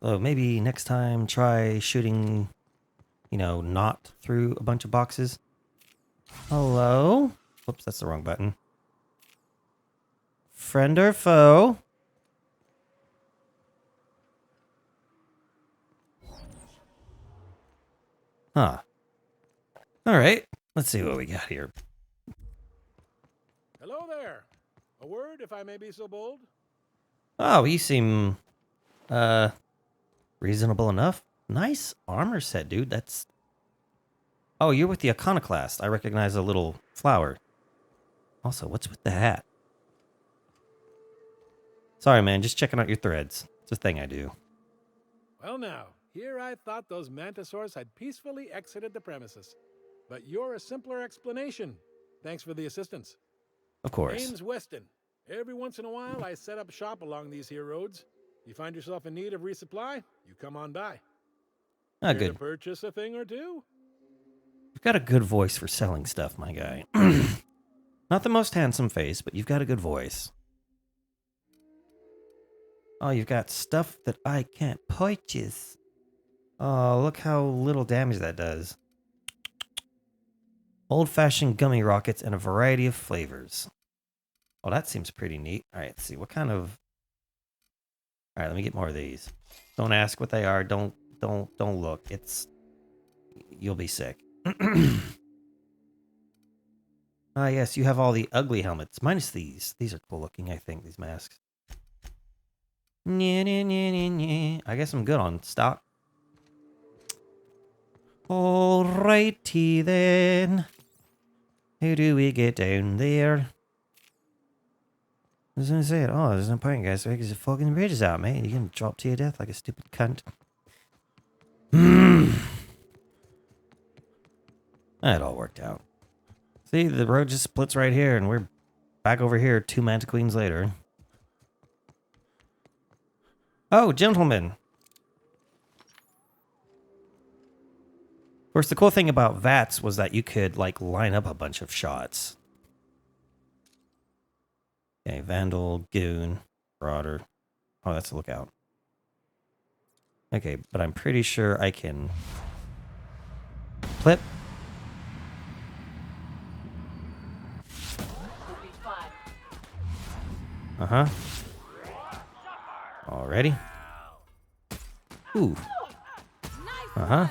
Oh, maybe next time try shooting, you know, not through a bunch of boxes. Hello? Whoops, that's the wrong button. Friend or foe? Huh. Alright, let's see what we got here. Hello there. A word, if I may be so bold? Oh, you seem, reasonable enough. Nice armor set, dude. That's... Oh, you're with the Iconoclast. I recognize a little flower. Also, what's with the hat? Sorry, man. Just checking out your threads. It's a thing I do. Well now, here I thought those mantisaurs had peacefully exited the premises. But you're a simpler explanation. Thanks for the assistance. Of course. Name's Weston. Every once in a while, I set up shop along these here roads. You find yourself in need of resupply, you come on by. Ah, Here good. to purchase a thing or two? You've got a good voice for selling stuff, my guy. Not the most handsome face, but you've got a good voice. Oh, you've got stuff that I can't purchase. Oh, look how little damage that does. Old-fashioned gummy rockets and a variety of flavors. Oh, that seems pretty neat. All right, let's see. What kind of... All right, let me get more of these. Don't ask what they are. Don't look. It's... You'll be sick. Ah, yes, you have all the ugly helmets. Minus these. These are cool looking, I think, these masks. I guess I'm good on stock. Alrighty then. How do we get down there? I was gonna say it. Oh, there's no point, guys. Because the fucking bridge is out, mate. You're gonna drop to your death like a stupid cunt. That all worked out. See, the road just splits right here, and we're back over here 2 Manta Queens later. Oh, gentlemen. Of course, the cool thing about VATS was that you could, like, line up a bunch of shots. Okay, Vandal, Goon, Marauder. Oh, that's a lookout. Okay, but I'm pretty sure I can flip. Uh-huh. Already. Ooh. Uh-huh.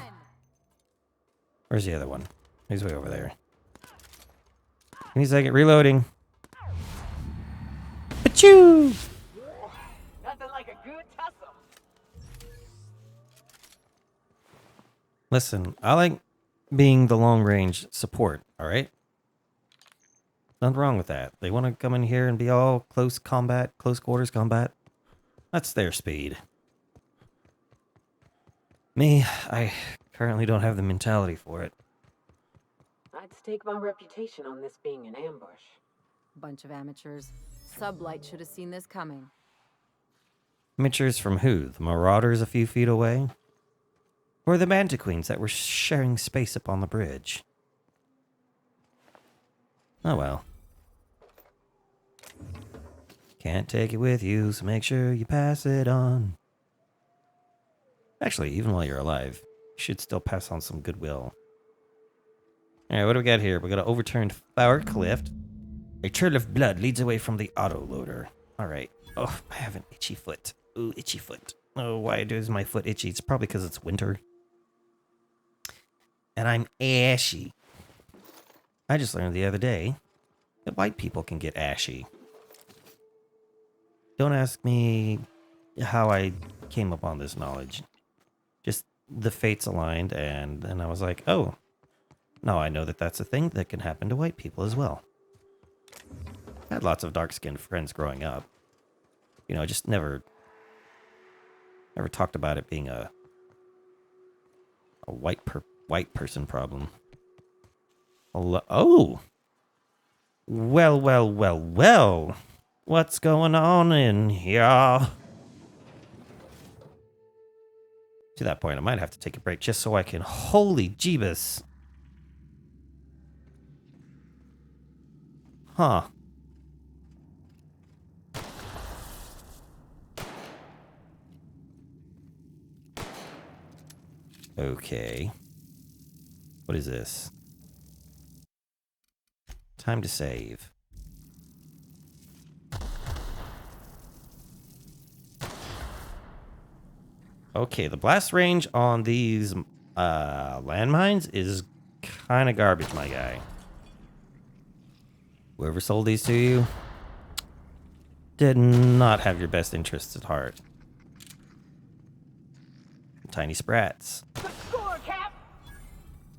Where's the other one? He's way over there. Give me a second. Reloading. Achoo! Nothing like a good tussle. Listen, I like being the long-range support, alright? Nothing wrong with that. They want to come in here and be all close combat, close quarters combat. That's their speed. Me, I currently don't have the mentality for it. I'd stake my reputation on this being an ambush. Bunch of amateurs. Sublight should have seen this coming. Amateurs from who? The Marauders a few feet away? Or the Mantiqueens that were sharing space upon the bridge? Oh well. Can't take it with you, so make sure you pass it on. Actually, even while you're alive, you should still pass on some goodwill. Alright, what do we got here? We got an overturned forklift. A trail of blood leads away from the autoloader. Alright. Oh, I have an itchy foot. Ooh, itchy foot. Oh, why does my foot itchy? It's probably because it's winter. And I'm ashy. I just learned the other day that white people can get ashy. Don't ask me how I came upon this knowledge. Just the fates aligned, and then I was like, oh, now I know that that's a thing that can happen to white people as well. I had lots of dark-skinned friends growing up. You know, just never talked about it being a white person problem. Oh! Well. What's going on in here? To that point, I might have to take a break just so I can... Holy Jeebus! Huh. Okay. What is this? Time to save. Okay, the blast range on these landmines is kind of garbage, my guy. Whoever sold these to you did not have your best interests at heart. Tiny sprats.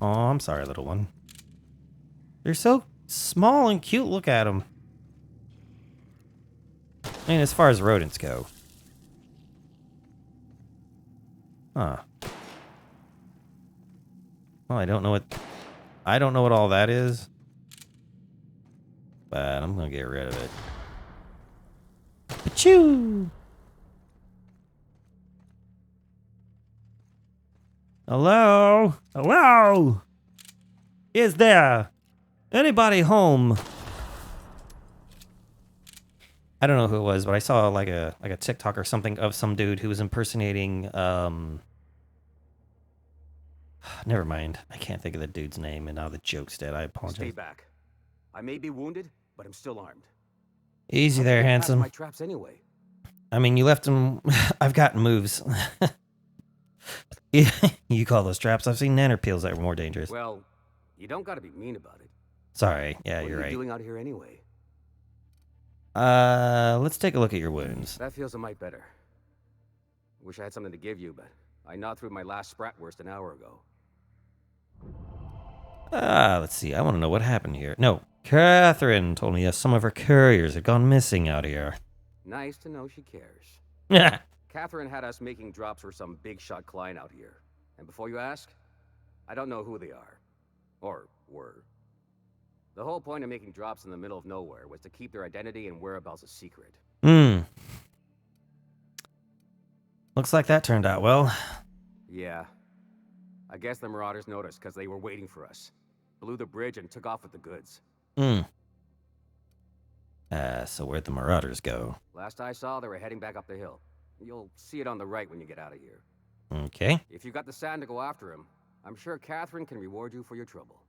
Oh, I'm sorry, little one. They're so small and cute. Look at them. I mean, as far as rodents go. Huh. Well, I don't know what all that is. But I'm gonna get rid of it. Achoo! Hello? Hello? Is there anybody home? I don't know who it was, but I saw like a TikTok or something of some dude who was impersonating never mind. I can't think of the dude's name, and now the joke's dead. I apologize. Stay back. I may be wounded, but I'm still armed. Easy there, handsome. My traps anyway. I mean, you left him. I've got moves. You call those traps? I've seen nanner peels that were more dangerous. Well, you don't gotta be mean about it. Sorry. Yeah, you're What are right. you doing out here anyway? Let's take a look at your wounds. That feels a mite better. Wish I had something to give you, but I gnawed through my last spratwurst an hour ago. Let's see. I want to know what happened here. No, Catherine told me some of her couriers had gone missing out here. Nice to know she cares. Yeah. Catherine had us making drops for some big shot client out here. And before you ask, I don't know who they are. Or were. The whole point of making drops in the middle of nowhere was to keep their identity and whereabouts a secret. Looks like that turned out well. Yeah. I guess the Marauders noticed because they were waiting for us. Blew the bridge and took off with the goods. So where'd the Marauders go? Last I saw, they were heading back up the hill. You'll see it on the right when you get out of here. Okay. If you got the sand to go after him, I'm sure Catherine can reward you for your trouble.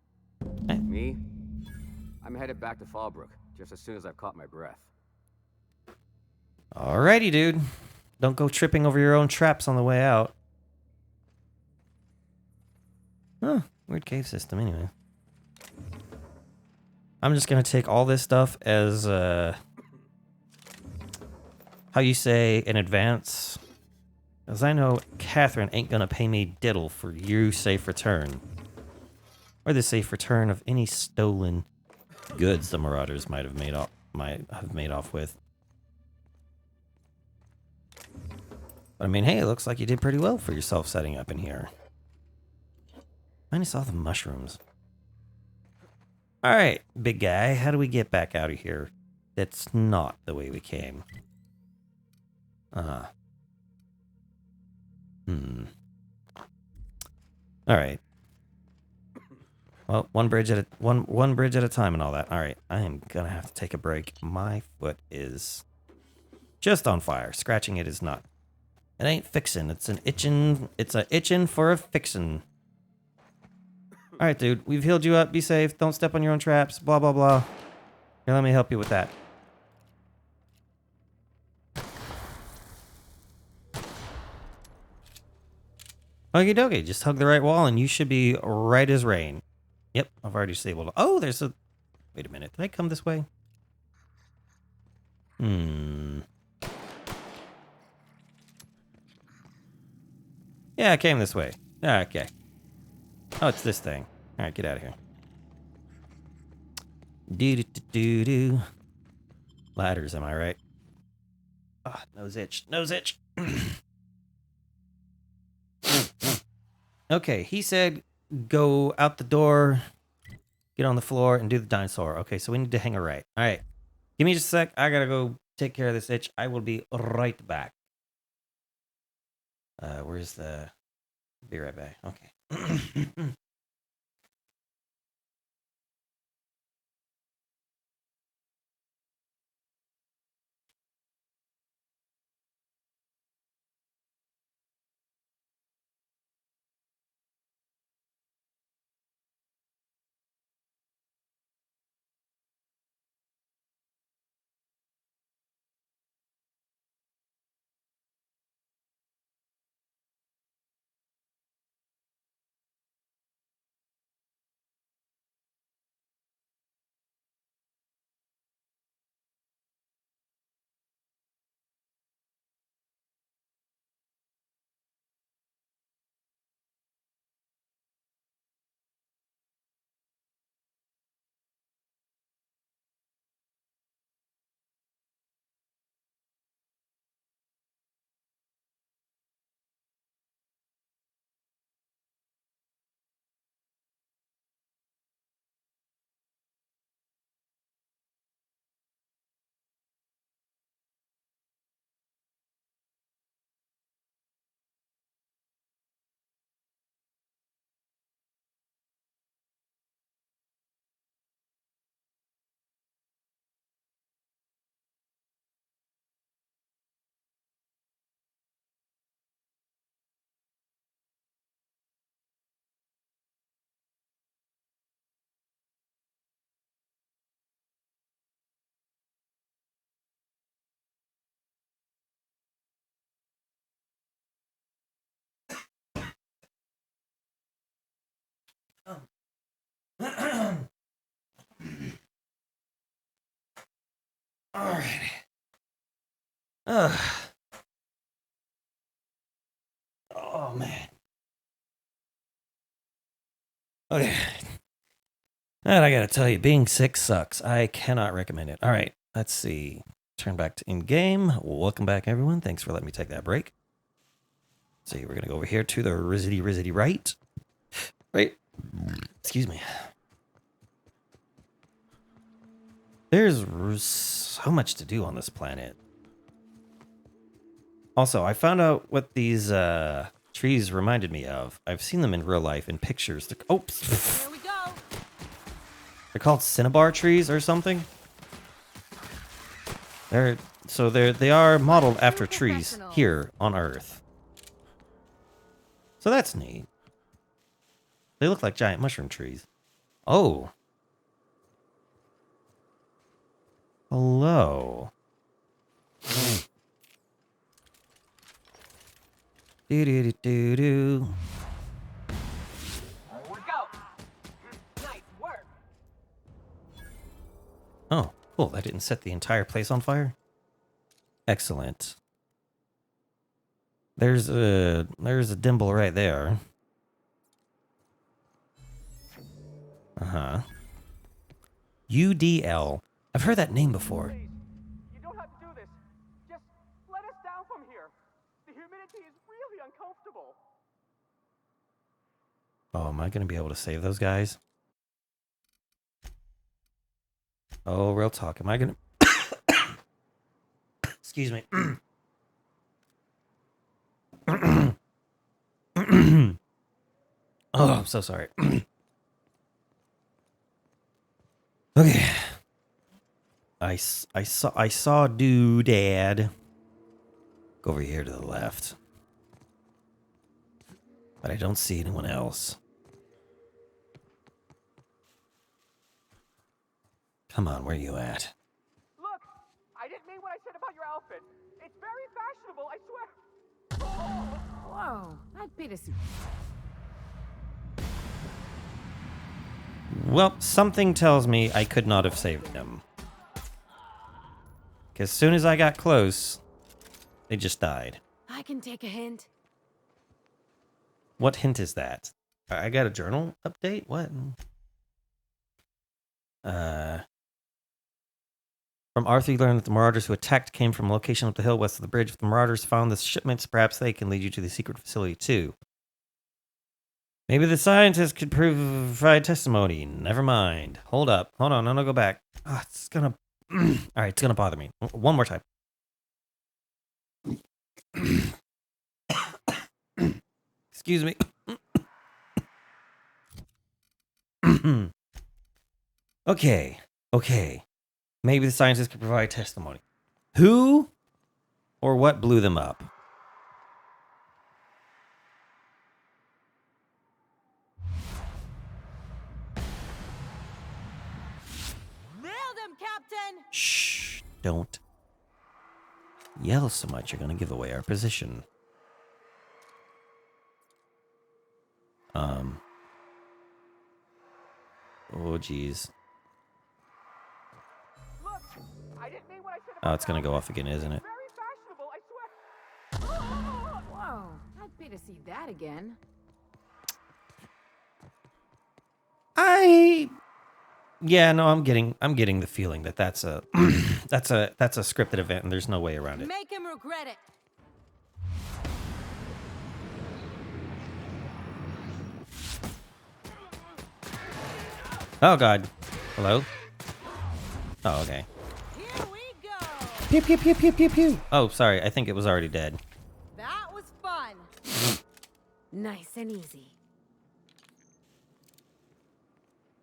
Me? I'm headed back to Fallbrook just as soon as I've caught my breath. Alrighty, dude. Don't go tripping over your own traps on the way out. Huh. Weird cave system, anyway. I'm just gonna take all this stuff as, how you say, in advance. Because I know Catherine ain't gonna pay me diddle for your safe return. Or the safe return of any stolen goods the Marauders might have made off with. But I mean, hey, it looks like you did pretty well for yourself setting up in here. Minus all the mushrooms. Alright, big guy, how do we get back out of here? That's not the way we came. Alright. Well, one bridge at a time and all that. Alright, I am gonna have to take a break. My foot is just on fire. Scratching it is not. It ain't fixin'. It's an itchin'. It's a itchin' for a fixin'. Alright, dude. We've healed you up. Be safe. Don't step on your own traps. Blah, blah, blah. Here, let me help you with that. Okie dokie. Just hug the right wall and you should be right as rain. Yep, I've already disabled. Oh, there's a... Wait a minute. Did I come this way? Yeah, I came this way. Okay. Oh, it's this thing. Alright, get out of here. Do-do-do-do-do. Ladders, am I right? Ah, nose itch. Nose itch. Okay, he said go out the door, get on the floor, and do the dinosaur. Okay, so we need to hang a right. Alright. Give me just a sec. I gotta go take care of this itch. I will be right back. Where's the... Be right back. Okay. Alrighty. Oh, man. Okay. And I gotta tell you, being sick sucks. I cannot recommend it. Alright, let's see. Turn back to in-game. Welcome back, everyone. Thanks for letting me take that break. Let's see, we're gonna go over here to the Rizzity right. Right. Excuse me. There's so much to do on this planet. Also, I found out what these trees reminded me of. I've seen them in real life in pictures. Here we go. They're called cinnabar trees or something. They are modeled after trees here on Earth. So that's neat. They look like giant mushroom trees. Oh. Hello. Do do do do do. Nice work. Oh, cool. That didn't set the entire place on fire. Excellent. There's a dimple right there. Uh-huh. UDL. I've heard that name before. You don't have to do this. Just let us down from here. The humidity is really uncomfortable. Oh, am I going to be able to save those guys? Oh, real talk. Am I going to... Excuse me. Oh, I'm so sorry. Okay. I saw Doodad. Go over here to the left. But I don't see anyone else. Come on, where are you at? Look, I didn't mean what I said about your outfit. It's very fashionable, I swear. Whoa, I'd pay to see. Well, something tells me I could not have saved him. Because as soon as I got close, they just died. I can take a hint. What hint is that? I got a journal update? What? From Arthur, you learned that the Marauders who attacked came from a location up the hill west of the bridge. If the Marauders found the shipments, perhaps they can lead you to the secret facility too. Maybe the scientists could provide testimony. Never mind. Hold up. Hold on. I'm gonna go back. Oh, it's gonna... Alright, it's gonna bother me. One more time. Excuse me. Okay. Okay. Maybe the scientists could provide testimony. Who or what blew them up? Nailed him, Captain! Shh. Don't yell so much. You're going to give away our position. Oh, geez. Oh, it's going to go off again, isn't it? Whoa, I'd pay to see that again. Yeah, no, I'm getting the feeling that that's a that's a scripted event and there's no way around it. Make him regret it. Oh god. Hello? Oh, okay. Here we go. Pew pew pew pew pew pew. Oh, sorry. I think it was already dead. That was fun. Nice and easy.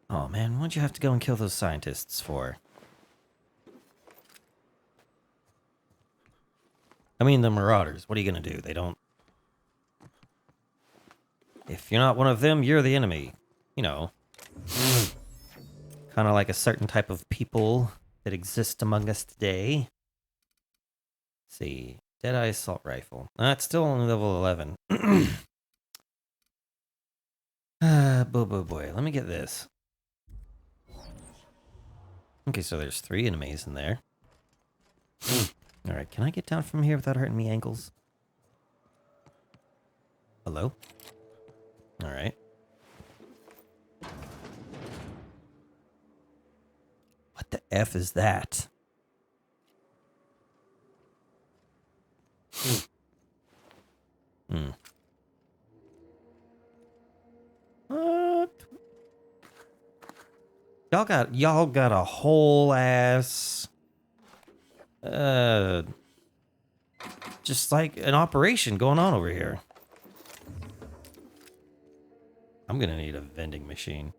Oh man, what'd you have to go and kill those scientists for? I mean, the Marauders. What are you gonna do? They don't... If you're not one of them, you're the enemy. You know. Kind of like a certain type of people that exist among us today. Let's see. Deadeye Assault Rifle. It's still only level 11. Boy. Let me get this. Okay, so there's 3 enemies in there. Alright, can I get down from here without hurting me ankles? Hello? Alright. What the F is that? What? Y'all got a whole ass just like an operation going on over here. I'm gonna need a vending machine.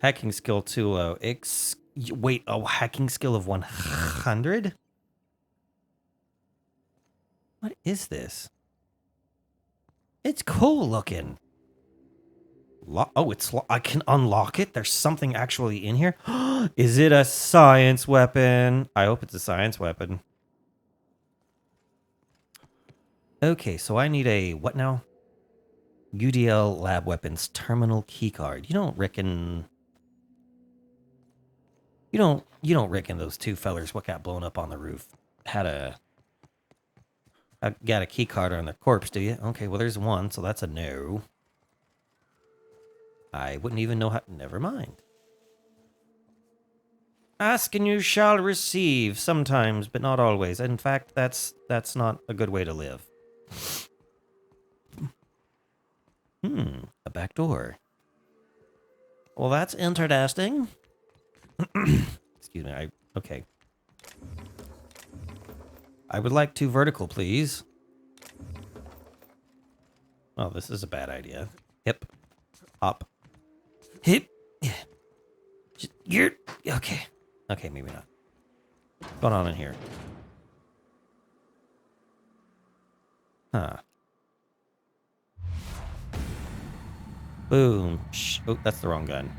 Hacking skill too low. Wait, a hacking skill of 100? What is this? It's cool looking. I can unlock it. There's something actually in here. Is it a science weapon? I hope it's a science weapon. Okay, so I need a, what now? UDL Lab Weapons Terminal Keycard. You don't reckon those two fellers what got blown up on the roof got a key card on their corpse, do you? Okay, well there's one, so that's a no. I wouldn't even know how. Never mind. Ask and you shall receive sometimes, but not always. In fact, that's not a good way to live. A back door. Well, that's interesting. Excuse me. Okay. I would like 2 vertical, please. Oh, this is a bad idea. Hip. Hop. Hip. You're... Okay. Okay, maybe not. What's going on in here? Huh. Boom. Shh. Oh, that's the wrong gun.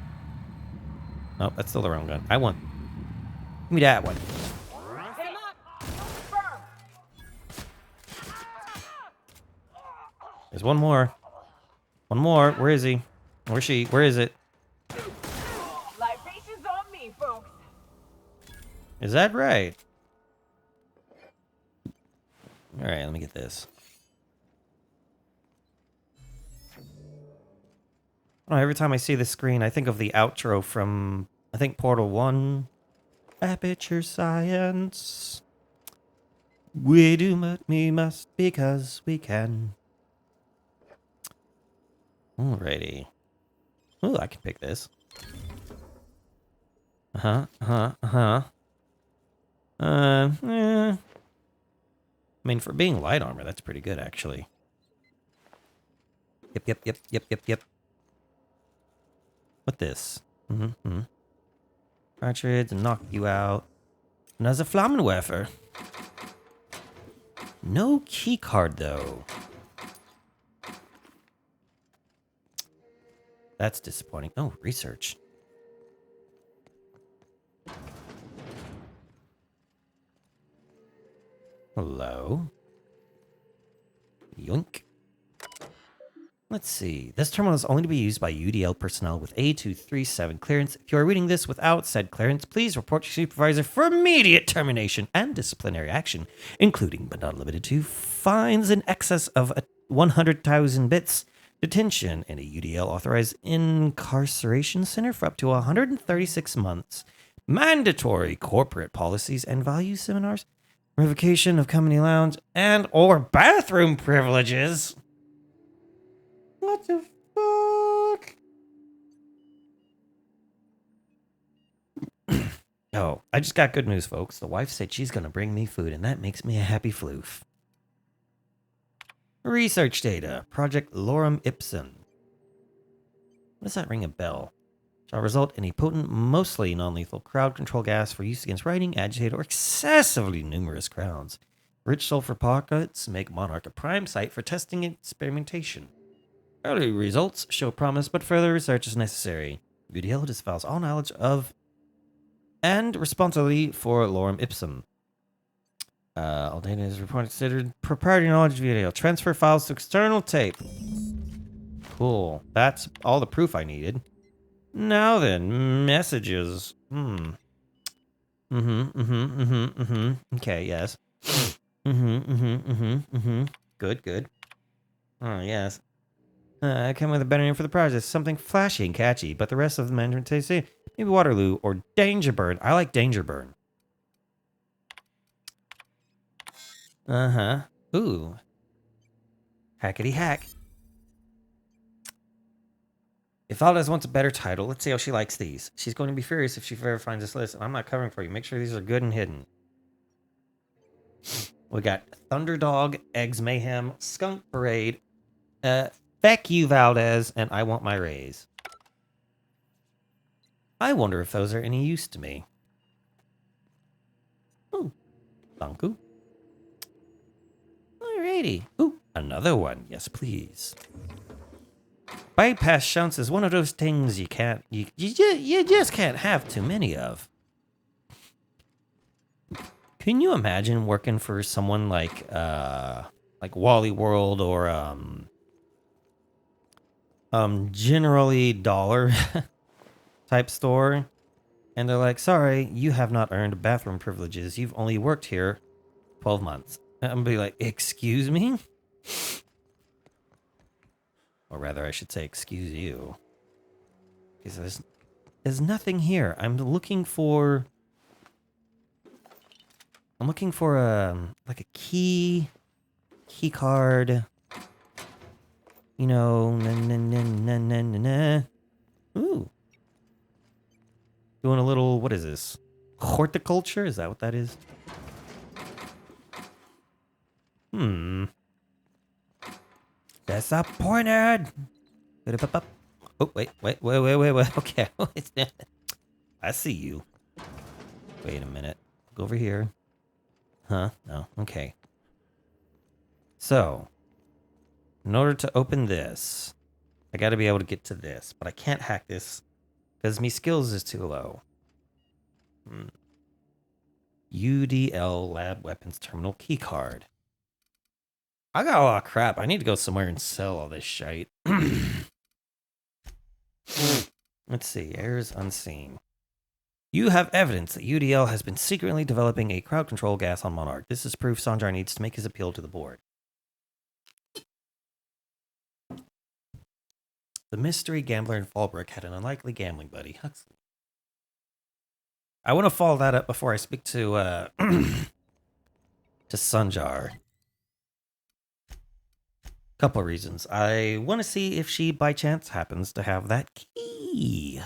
No, that's still the wrong gun. I want... Give me that one. There's one more. One more. Where is he? Where's she? Where is it? Libations on me, folks. Is that right? All right, let me get this. Oh, every time I see this screen, I think of the outro from, I think, Portal 1. Aperture Science. We do what we must because we can. Alrighty. Ooh, I can pick this. I mean, for being light armor, that's pretty good, actually. Yep. What this? Cartridge and knock you out. And as a Flammenwerfer. No key card, though. That's disappointing. Oh, research. Hello. Yoink. Let's see. This terminal is only to be used by UDL personnel with A237 clearance. If you are reading this without said clearance, please report to your supervisor for immediate termination and disciplinary action, including but not limited to fines in excess of 100,000 bits, detention in a UDL authorized incarceration center for up to 136 months, mandatory corporate policies and value seminars, revocation of company lounge and or bathroom privileges. What the fuck? Oh, I just got good news, folks. The wife said she's going to bring me food, and that makes me a happy floof. Research data. Project Lorem Ipsum. Does that ring a bell? Shall result in a potent, mostly non-lethal crowd control gas for use against riding, agitated, or excessively numerous crowds. Rich sulfur pockets make Monarch a prime site for testing and experimentation. Early results show promise, but further research is necessary. UDL disavows all knowledge of and responsibility for Lorem Ipsum. All data is reported considered proprietary knowledge of UDL. Transfer files to external tape. Cool. That's all the proof I needed. Now then, messages. Okay, yes. Good. Oh, yes. I come with a better name for the project. Something flashy and catchy, but the rest of the management they say maybe Waterloo or Dangerburn. I like Dangerburn. Ooh. Hackety hack. If Valdez wants a better title, let's see how she likes these. She's going to be furious if she ever finds this list. I'm not covering for you. Make sure these are good and hidden. We got Thunderdog, Eggs Mayhem, Skunk Parade, Feck you, Valdez, and I want my raise. I wonder if those are any use to me. Ooh. Thank you. Alrighty. Ooh, Another one. Yes, please. Bypass shunts is one of those things you can't, you just can't have too many of. Can you imagine working for someone like Wally World or Generally Dollar type store, and they're like, sorry, you have not earned bathroom privileges. You've only worked here 12 months. I'm gonna be like, excuse me? Or rather, I should say, excuse you. Because there's nothing here. I'm looking for like a key card. You know, Ooh. Doing a little, what is this? Horticulture? Is that what that is? Disappointed. Oh, wait. Okay. I see you. Wait a minute. Go over here. Huh? No. Okay. So, in order to open this, I got to be able to get to this, but I can't hack this because my skills is too low. UDL Lab Weapons Terminal Keycard. I got a lot of crap. I need to go somewhere and sell all this shite. Let's see. Errors unseen. You have evidence that UDL has been secretly developing a crowd control gas on Monarch. This is proof Sanjar needs to make his appeal to the board. The mystery gambler in Fallbrook had an unlikely gambling buddy, Huxley. I want to follow that up before I speak to Sanjar. Couple of reasons. I want to see if she, by chance, happens to have that key.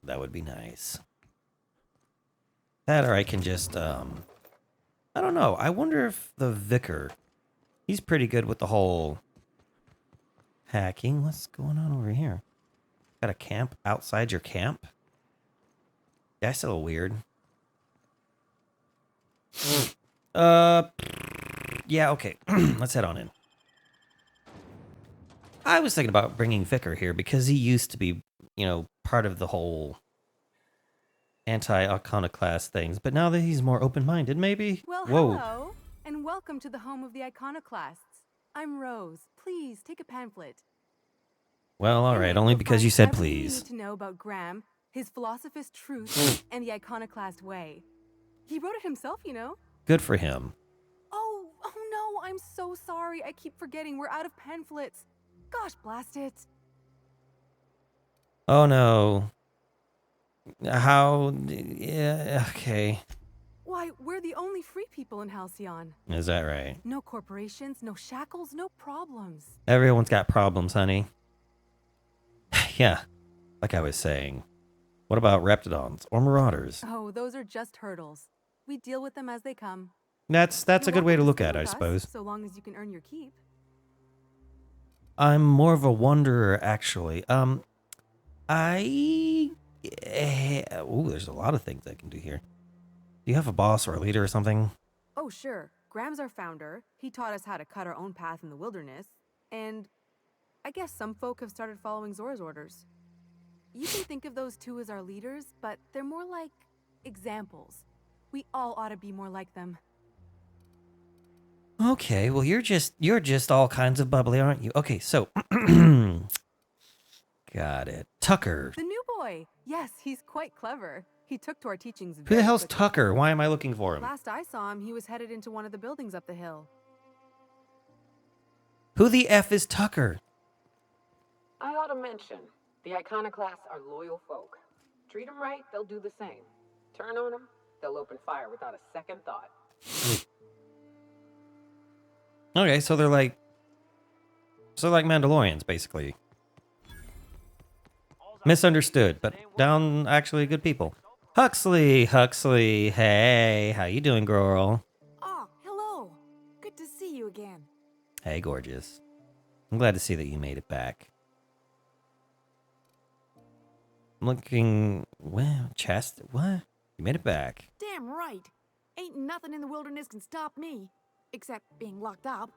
That would be nice. That, or I can just, I don't know. I wonder if the vicar, he's pretty good with the whole hacking. What's going on over here? Got a camp outside your camp? That's a little weird. Yeah, okay. Let's head on in. I was thinking about bringing Vicar here because he used to be, you know, part of the whole anti-iconoclast things, but now that he's more open-minded, maybe? Well, Whoa. hello, and welcome to the home of the iconoclasts. I'm Rose. Please take a pamphlet. Well, all right, In it, only you'll because find you said everything please. You need to know about Graham, his philosophist truth, and the iconoclast way. He wrote it himself, you know. Good for him. Oh no, I'm so sorry. I keep forgetting we're out of pamphlets. Gosh, blast it. Oh, no. How? Yeah, okay. Why, we're the only free people in Halcyon. Is that right? No corporations, no shackles, no problems. Everyone's got problems, honey. Yeah, like I was saying. What about Reptidons or Marauders? Oh, those are just hurdles. We deal with them as they come. That's a good way to look at it, I suppose. So long as you can earn your keep. I'm more of a wanderer, actually. Ooh, there's a lot of things I can do here. Do you have a boss or a leader or something? Oh, sure. Graham's our founder. He taught us how to cut our own path in the wilderness. And I guess some folk have started following Zora's orders. You can think of those two as our leaders, but they're more like examples. We all ought to be more like them. Okay, well you're just all kinds of bubbly, aren't you? Okay, so got it. Tucker. The new boy. Yes, he's quite clever. He took to our teachings. Who the hell's Tucker? Why am I looking for him? Last I saw him, he was headed into one of the buildings up the hill. Who the F is Tucker? I ought to mention, the iconoclasts are loyal folk. Treat them right, they'll do the same. Turn on them, they'll open fire without a second thought. Okay, so they're like Mandalorians, basically. Misunderstood, but down actually good people. Huxley, hey, how you doing, girl? Oh, hello. Good to see you again. Hey, gorgeous. I'm glad to see that you made it back. I'm looking, well, chest, what? You made it back. Damn right. Ain't nothing in the wilderness can stop me. Except being locked up.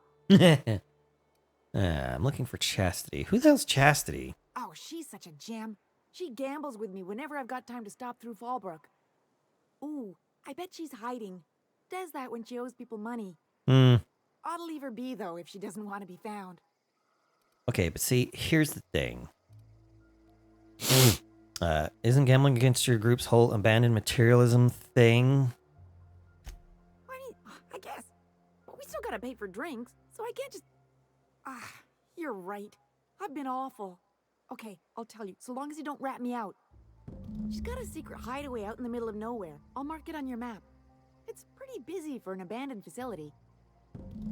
I'm looking for Chastity. Who the hell's Chastity? Oh, she's such a gem. She gambles with me whenever I've got time to stop through Fallbrook. Ooh, I bet she's hiding. Does that when she owes people money. Ought to leave her be, though, if she doesn't want to be found. Okay, but see, here's the thing. Isn't gambling against your group's whole abandoned materialism thing? I mean, I guess. But we still gotta pay for drinks, so I can't just... you're right. I've been awful. Okay, I'll tell you, so long as you don't rat me out. She's got a secret hideaway out in the middle of nowhere. I'll mark it on your map. It's pretty busy for an abandoned facility.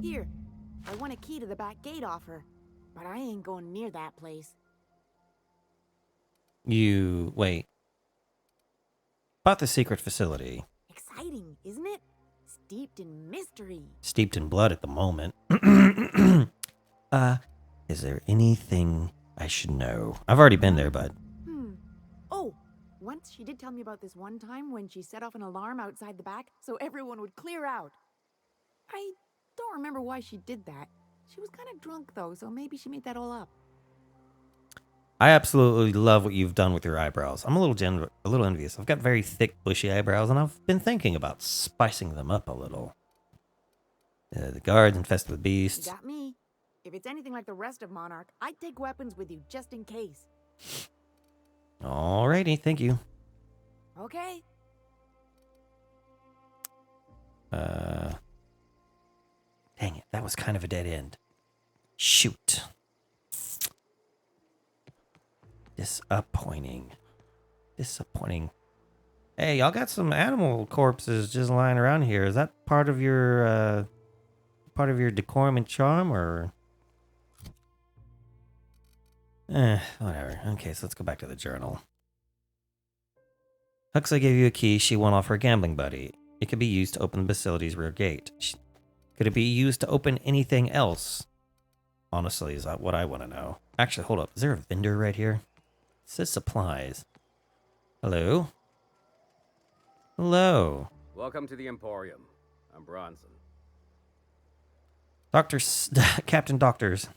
Here, I want a key to the back gate off her, but I ain't going near that place. Wait. About the secret facility. Exciting, isn't it? Steeped in mystery. Steeped in blood at the moment. Is there anything I should know? I've already been there, but... Oh, once she did tell me about this one time when she set off an alarm outside the back so everyone would clear out. I don't remember why she did that. She was kind of drunk, though, so maybe she made that all up. I absolutely love what you've done with your eyebrows. I'm a little envious. I've got very thick, bushy eyebrows, and I've been thinking about spicing them up a little. The guards infested with beasts. You got me. If it's anything like the rest of Monarch, I'd take weapons with you just in case. Alrighty, thank you. Okay. Dang it, that was kind of a dead end. Shoot. Disappointing. Hey, y'all got some animal corpses just lying around here. Is that part of your decorum and charm, or? Whatever. Okay, so let's go back to the journal. Huxley gave you a key she won off her gambling buddy. It could be used to open the facility's rear gate. Could it be used to open anything else? Honestly, is that what I want to know. Actually, hold up. Is there a vendor right here? It says supplies. Hello? Hello. Welcome to the Emporium. I'm Bronson. Captain Doctors.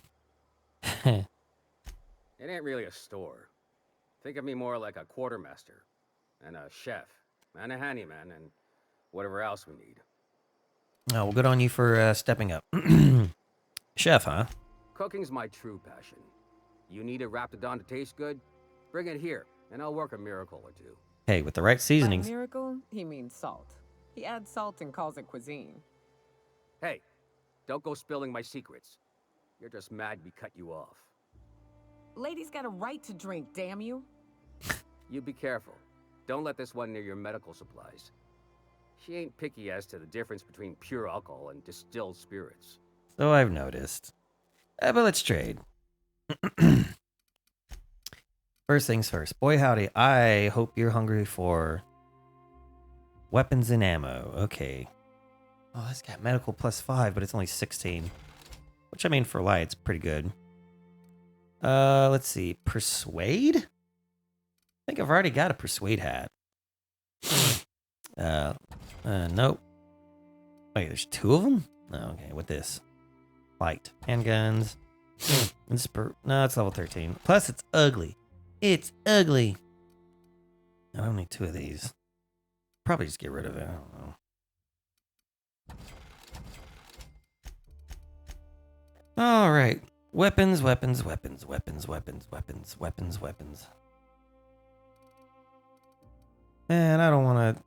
It ain't really a store. Think of me more like a quartermaster, and a chef, and a handyman, and whatever else we need. Oh, well, good on you for stepping up. Chef, huh? Cooking's my true passion. You need a Raptidon to taste good? Bring it here, and I'll work a miracle or two. Hey, with the right seasonings. By miracle, he means salt. He adds salt and calls it cuisine. Hey, don't go spilling my secrets. You're just mad we cut you off. Lady's got a right to drink, damn you. You be careful. Don't let this one near your medical supplies. She ain't picky as to the difference between pure alcohol and distilled spirits. So I've noticed. But let's trade. First things first. Boy howdy, I hope you're hungry for weapons and ammo. Okay. Oh, that's got medical +5, but it's only 16. Which, I mean, for light, it's pretty good. Let's see. Persuade? I think I've already got a Persuade hat. Nope. Wait, there's 2 of them? Oh, okay, with this. Light. Handguns. No, it's level 13. Plus, it's ugly. It's ugly. I don't need 2 of these. Probably just get rid of it. I don't know. All right. Weapons. Man, I don't want to...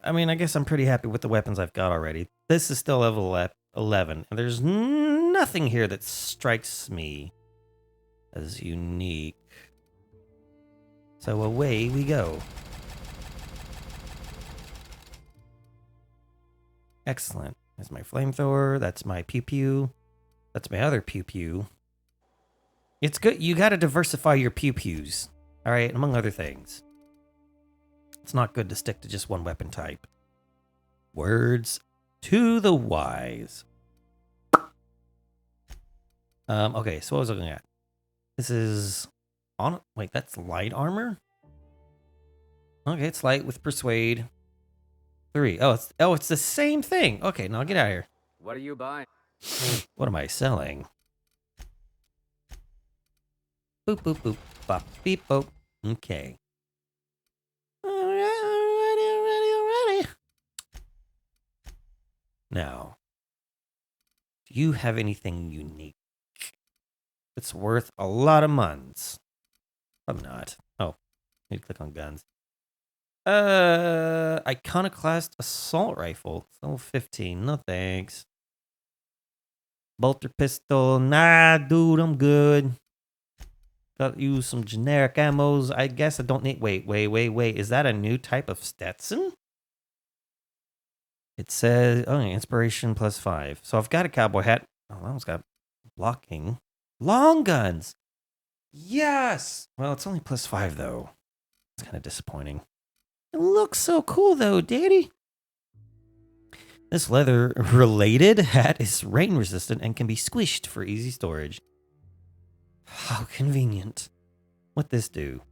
I mean, I guess I'm pretty happy with the weapons I've got already. This is still level 11, and there's nothing here that strikes me as unique. So away we go. Excellent. That's my flamethrower. That's my pew-pew. That's my other pew-pew. It's good. You got to diversify your pew-pews. All right, among other things. It's not good to stick to just one weapon type. Words to the wise. Okay, so what was I looking at? This is on. Wait, that's light armor? Okay, it's light with persuade. 3. Oh, it's the same thing. Okay, now get out of here. What are you buying? What am I selling? Boop, boop, boop. Bop, beep, boop. Okay. Alrighty. Now, do you have anything unique that's worth a lot of muns? Probably not. Oh, need to click on guns. Iconoclast assault rifle. Level 15. No thanks. Bolter pistol. Nah, dude, I'm good. Got to use some generic ammos. I guess I don't need... Wait. Is that a new type of Stetson? It says... Oh, inspiration +5. So I've got a cowboy hat. Oh, that one's got blocking. Long guns. Yes. Well, it's only +5, though. It's kind of disappointing. It looks so cool, though, Daddy. This leather-related hat is rain-resistant and can be squished for easy storage. How convenient. What this do?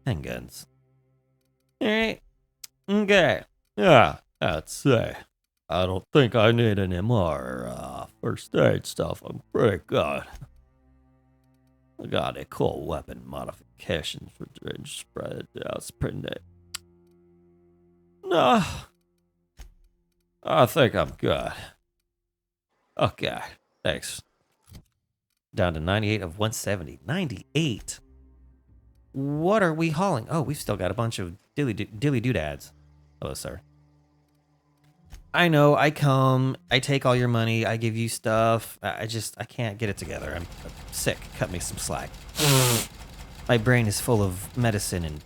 Handguns. Alright. Okay. Yeah, that's it. I don't think I need any more first aid stuff. I'm pretty good. I got a cool weapon modification for range spread. It's pretty neat. No. I think I'm good. Okay. Thanks. Down to 98 of 170. 98. What are we hauling? Oh, we've still got a bunch of dilly doodads. Hello, sir. I know, I come, I take all your money, I give you stuff. I can't get it together. I'm sick. Cut me some slack. My brain is full of medicine and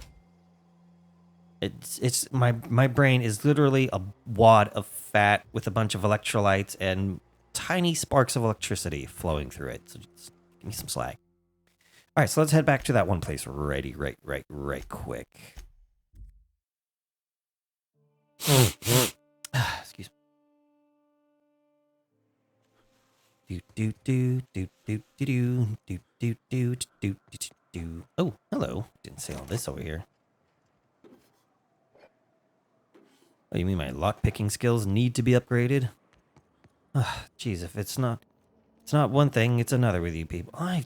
my brain is literally a wad of fat with a bunch of electrolytes and tiny sparks of electricity flowing through it. So just give me some slack. All right, so let's head back to that one place right quick. Excuse me. Oh, hello. Didn't say all this over here. Oh, you mean my lock-picking skills need to be upgraded? Jeez, if it's not one thing, it's another with you people. Look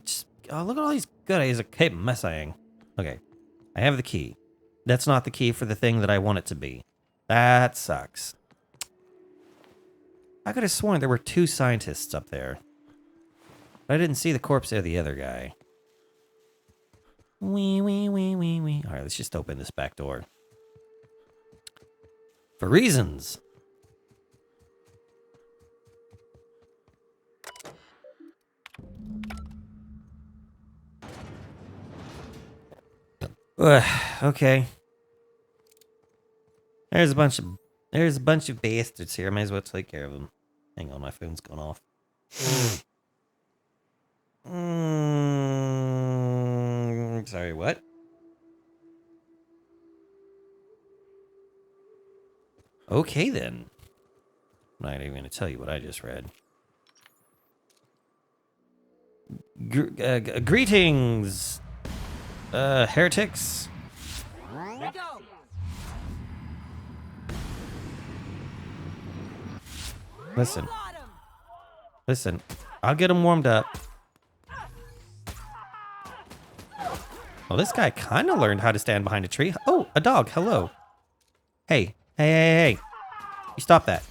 at all these goodies I keep missing. Okay, I have the key. That's not the key for the thing that I want it to be. That sucks. I could have sworn there were 2 scientists up there. But I didn't see the corpse of the other guy. Wee. All right, let's just open this back door. For reasons. Okay. There's a bunch of bastards here. I might as well take care of them. Hang on, my phone's going off. Sorry, what? Okay, then. I'm not even going to tell you what I just read. Greetings, heretics. Listen. I'll get them warmed up. Well, this guy kind of learned how to stand behind a tree. Oh, a dog. Hello. Hey. You stop that.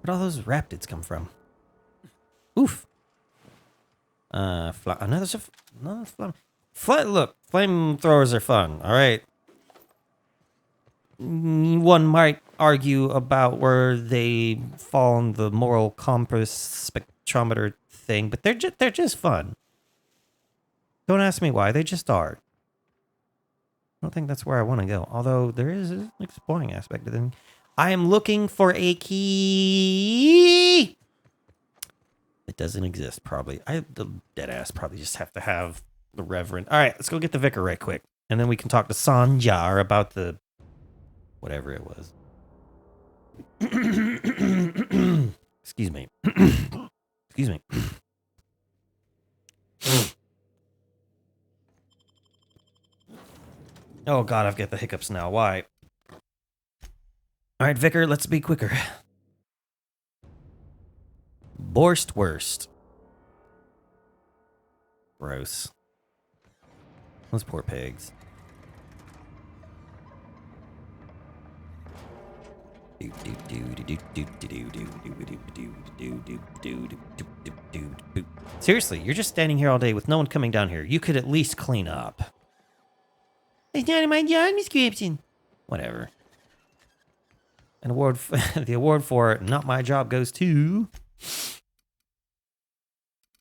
Where'd all those raptids come from? Oof. Another flame. Look, flamethrowers are fun. All right. One might argue about where they fall on the moral compass spectrometer thing, but they're just fun. Don't ask me why. They just are. I don't think that's where I want to go. Although there is an exploring aspect to them. I am looking for a key. It doesn't exist, probably. The dead ass probably just have to have the Reverend. All right, let's go get the vicar right quick. And then we can talk to Sanjar about the... whatever it was. Excuse me. Excuse me. Oh god, I've got the hiccups now. Why? Alright, Vicar, let's be quicker. Borstwurst. Gross. Those poor pigs. Seriously, you're just standing here all day with no one coming down here. You could at least clean up. It's not in my job description. Whatever. An award, the award for not my job goes to.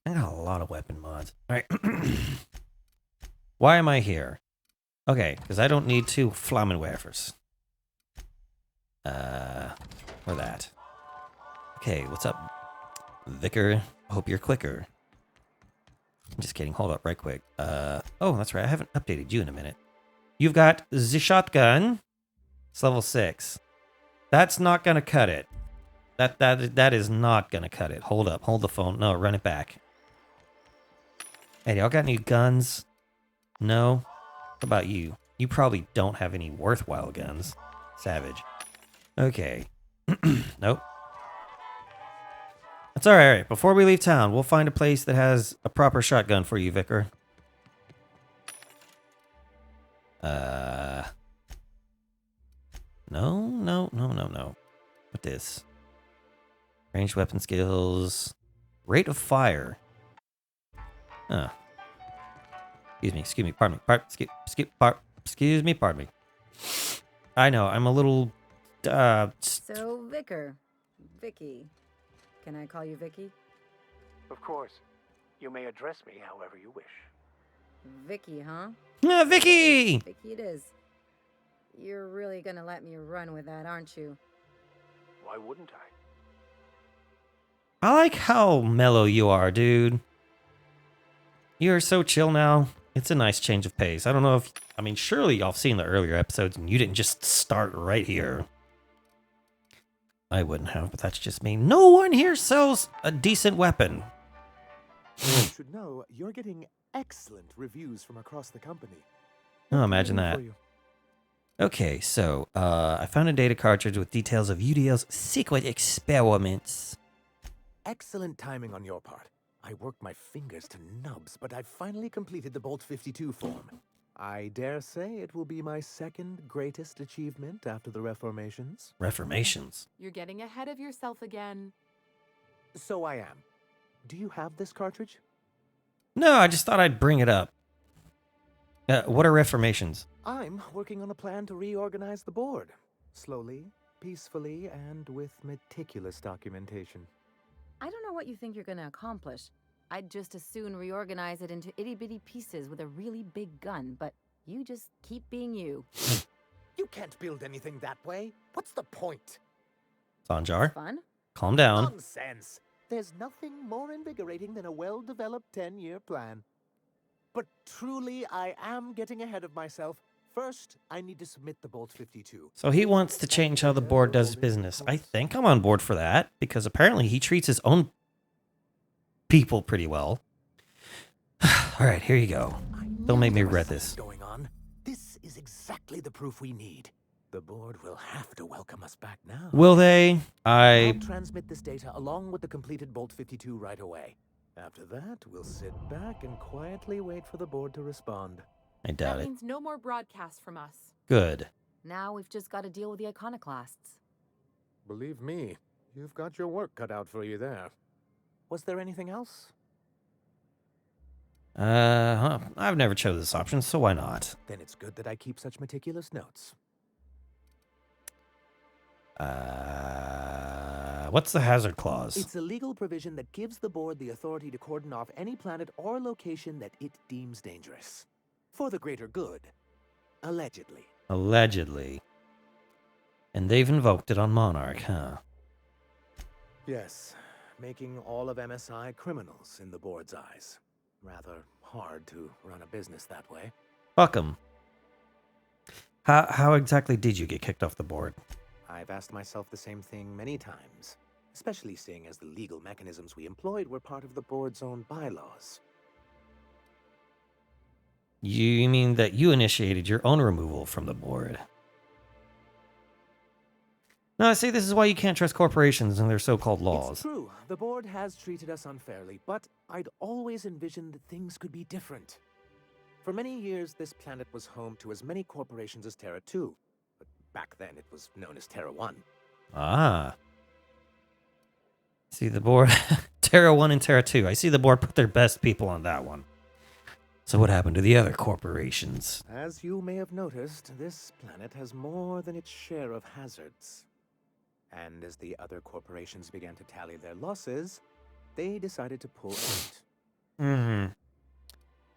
I got a lot of weapon mods. All right. Why am I here? Okay, because I don't need 2 Flammenwerfers. Or that. Okay, what's up, Vicar? Hope you're quicker. I'm just kidding. Hold up, right quick. Oh, that's right. I haven't updated you in a minute. You've got the shotgun. It's level 6. That's not gonna cut it. That is not gonna cut it. Hold up. Hold the phone. No, run it back. Hey, y'all got any guns? No? What about you? You probably don't have any worthwhile guns. Savage. Okay. Nope. That's alright, alright. Before we leave town, we'll find a place that has a proper shotgun for you, Vicar. No. What this? Ranged weapon skills. Rate of fire. Huh. Excuse me, pardon me. Excuse me, pardon me. I know, I'm a little, So, Vicky. Can I call you Vicky? Of course. You may address me however you wish. Vicky, huh? Vicky! Vicky it is. You're really gonna let me run with that, aren't you? Why wouldn't I? I like how mellow you are, dude. You're so chill now. It's a nice change of pace. I don't know if... I mean, surely y'all have seen the earlier episodes and you didn't just start right here. I wouldn't have, but that's just me. No one here sells a decent weapon. You should know you're getting excellent reviews from across the company. Oh, imagine that. Okay, so, I found a data cartridge with details of UDL's secret experiments. Excellent timing on your part. I worked my fingers to nubs, but I've finally completed the Bolt 52 form. I dare say it will be my second greatest achievement after the Reformations. Reformations? You're getting ahead of yourself again. So I am. Do you have this cartridge? No, I just thought I'd bring it up. What are Reformations? I'm working on a plan to reorganize the board. Slowly, peacefully, and with meticulous documentation. I don't know what you think you're gonna accomplish. I'd just as soon reorganize it into itty-bitty pieces with a really big gun, but you just keep being you. You can't build anything that way. What's the point? Sanjar, Fun? calm down. Nonsense. There's nothing more invigorating than a well-developed 10-year plan. But truly, I am getting ahead of myself. First, I need to submit the Bolt 52. So he wants to change how the board does business. I think I'm on board for that, because apparently he treats his own people pretty well. All right, here you go. Don't make me regret this. Going on. This is exactly the proof we need. The board will have to welcome us back now. Will they? I'll transmit this data along with the completed Bolt 52 right away. After that, we'll sit back and quietly wait for the board to respond. I doubt That it. means no more broadcasts from us. Good. Now we've just got to deal with the iconoclasts. Believe me, you've got your work cut out for you there. Was there anything else? I've never chose this option, so why not? Then it's good that I keep such meticulous notes. What's the hazard clause? It's a legal provision that gives the board the authority to cordon off any planet or location that it deems dangerous. For the greater good. Allegedly. Allegedly. And they've invoked it on Monarch, huh? Yes, making all of MSI criminals in the board's eyes. Rather hard to run a business that way. Fuck 'em. How exactly did you get kicked off the board? I've asked myself the same thing many times, especially seeing as the legal mechanisms we employed were part of the board's own bylaws. You mean that you initiated your own removal from the board? No, see, this is why you can't trust corporations and their so-called laws. It's true. The board has treated us unfairly, but I'd always envisioned that things could be different. For many years, this planet was home to as many corporations as Terra 2. But back then, it was known as Terra 1. Ah. See the board, Terra 1 and Terra 2. I see the board put their best people on that one. So what happened to the other corporations? As you may have noticed, this planet has more than its share of hazards. And as the other corporations began to tally their losses, they decided to pull out. Hmm.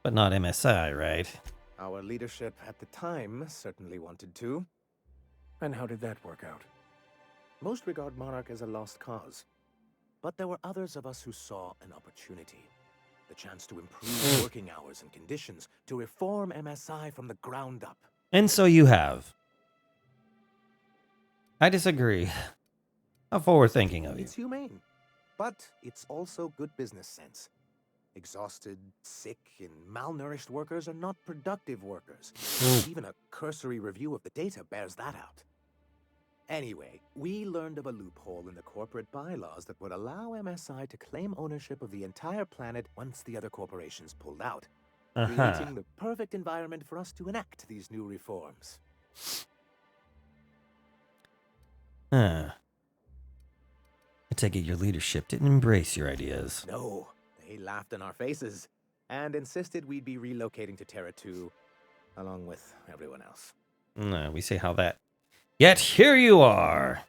But not MSI, right? Our leadership at the time certainly wanted to. And how did that work out? Most regard Monarch as a lost cause. But there were others of us who saw an opportunity. The chance to improve working hours and conditions, to reform MSI from the ground up. And so you have. I disagree. How forward-thinking of you. It's humane, but it's also good business sense. Exhausted, sick, and malnourished workers are not productive workers. Even a cursory review of the data bears that out. Anyway, we learned of a loophole in the corporate bylaws that would allow MSI to claim ownership of the entire planet once the other corporations pulled out, creating the perfect environment for us to enact these new reforms. Huh. I take it your leadership didn't embrace your ideas. No, they laughed in our faces and insisted we'd be relocating to Terra 2 along with everyone else. No, we say how that. Yet here you are.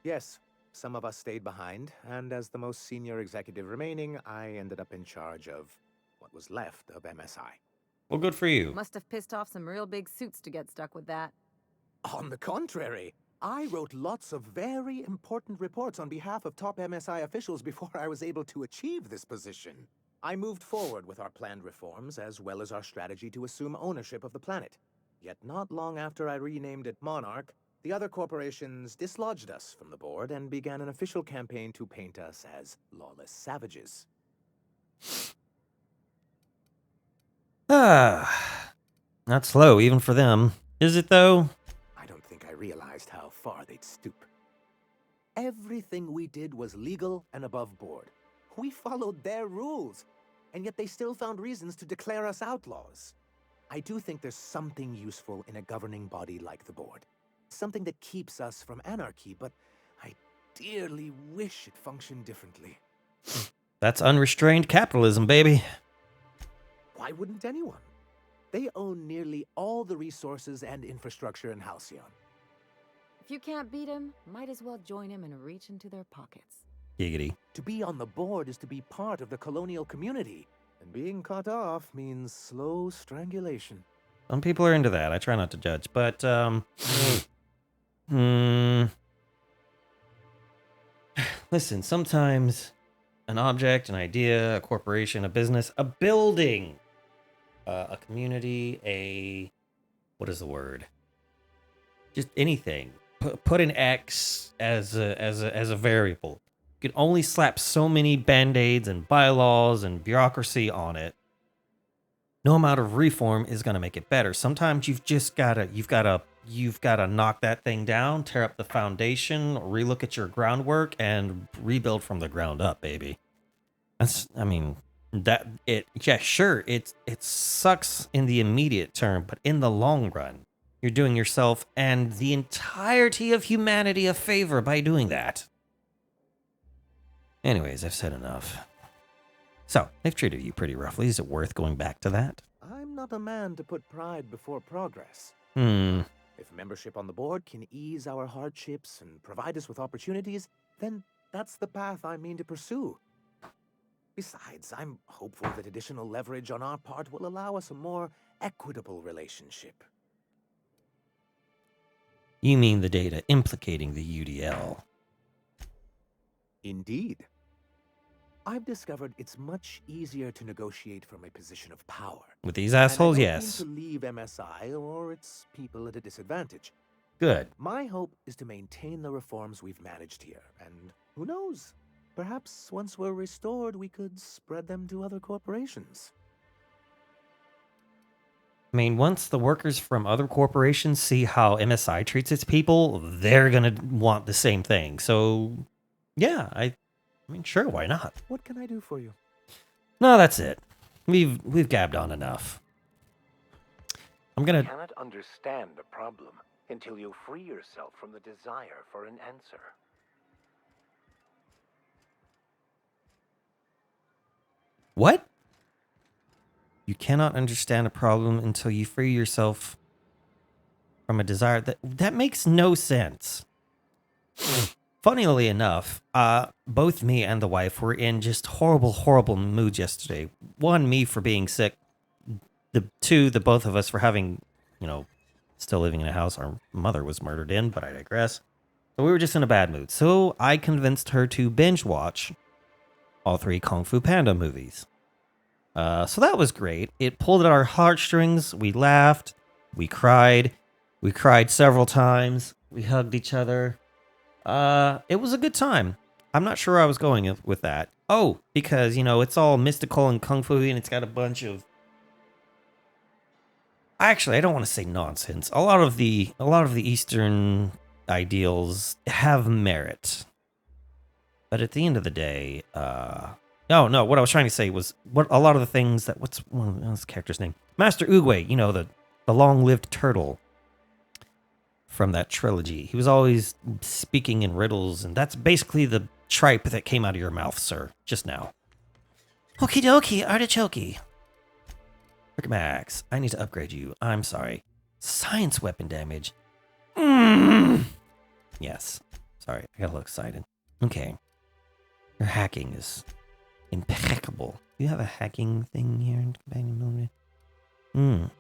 Yes, some of us stayed behind, and as the most senior executive remaining, I ended up in charge of what was left of MSI. Well, good for you. Must have pissed off some real big suits to get stuck with that. On the contrary, I wrote lots of very important reports on behalf of top MSI officials before I was able to achieve this position. I moved forward with our planned reforms, as well as our strategy to assume ownership of the planet. Yet not long after I renamed it Monarch, the other corporations dislodged us from the board and began an official campaign to paint us as lawless savages. Ah, not slow even for them. Is it though? I don't think I realized how far they'd stoop. Everything we did was legal and above board. We followed their rules, and yet they still found reasons to declare us outlaws. I do think there's something useful in a governing body like the board. Something that keeps us from anarchy, but I dearly wish it functioned differently. That's unrestrained capitalism, baby. Why wouldn't anyone? They own nearly all the resources and infrastructure in Halcyon. If you can't beat him, might as well join him and reach into their pockets. Giggity. To be on the board is to be part of the colonial community, and being cut off means slow strangulation. Some people are into that. I try not to judge, but listen, sometimes an object, an idea, a corporation, a business, a building, a community, what is the word? Just anything. Put an X as a variable. You can only slap so many band-aids and bylaws and bureaucracy on it. No amount of reform is going to make it better. Sometimes you've got to knock that thing down, tear up the foundation, relook at your groundwork, and rebuild from the ground up, baby. Sure, it sucks in the immediate term, but in the long run, you're doing yourself and the entirety of humanity a favor by doing that. Anyways, I've said enough. So, they've treated you pretty roughly. Is it worth going back to that? I'm not a man to put pride before progress. If membership on the board can ease our hardships and provide us with opportunities, then that's the path I mean to pursue. Besides, I'm hopeful that additional leverage on our part will allow us a more equitable relationship. You mean the data implicating the UDL? Indeed. I've discovered it's much easier to negotiate from a position of power. With these assholes, and I don't yes. mean to leave MSI or its people at a disadvantage. Good. My hope is to maintain the reforms we've managed here, and who knows? Perhaps once we're restored, we could spread them to other corporations. I mean, once the workers from other corporations see how MSI treats its people, they're gonna want the same thing. So, yeah, I mean, sure, why not? What can I do for you? No, that's it. We've gabbed on enough. I'm gonna. I cannot understand the problem until you free yourself from the desire for an answer. What? You cannot understand a problem until you free yourself from a desire. That makes no sense. Funnily enough, both me and the wife were in just horrible moods yesterday. One, me for being sick. The both of us for having, still living in a house our mother was murdered in, but I digress. So we were just in a bad mood. So I convinced her to binge watch all 3 Kung Fu Panda movies. So that was great. It pulled at our heartstrings. We laughed. We cried. We cried several times. We hugged each other. It was a good time. I'm not sure where I was going with that. Oh, because, it's all mystical and kung fu and it's got a bunch of... Actually, I don't want to say nonsense. A lot of the Eastern ideals have merit. But at the end of the day, no, what I was trying to say was what a lot of the things that what's the character's name? Master Oogway, the long-lived turtle from that trilogy. He was always speaking in riddles, and that's basically the tripe that came out of your mouth, sir, just now. Okie dokie, artichoke. Rick Max, I need to upgrade you. I'm sorry. Science weapon damage. Yes. Sorry, I got a little excited. Okay. Your hacking is impeccable. Do you have a hacking thing here in companion mode?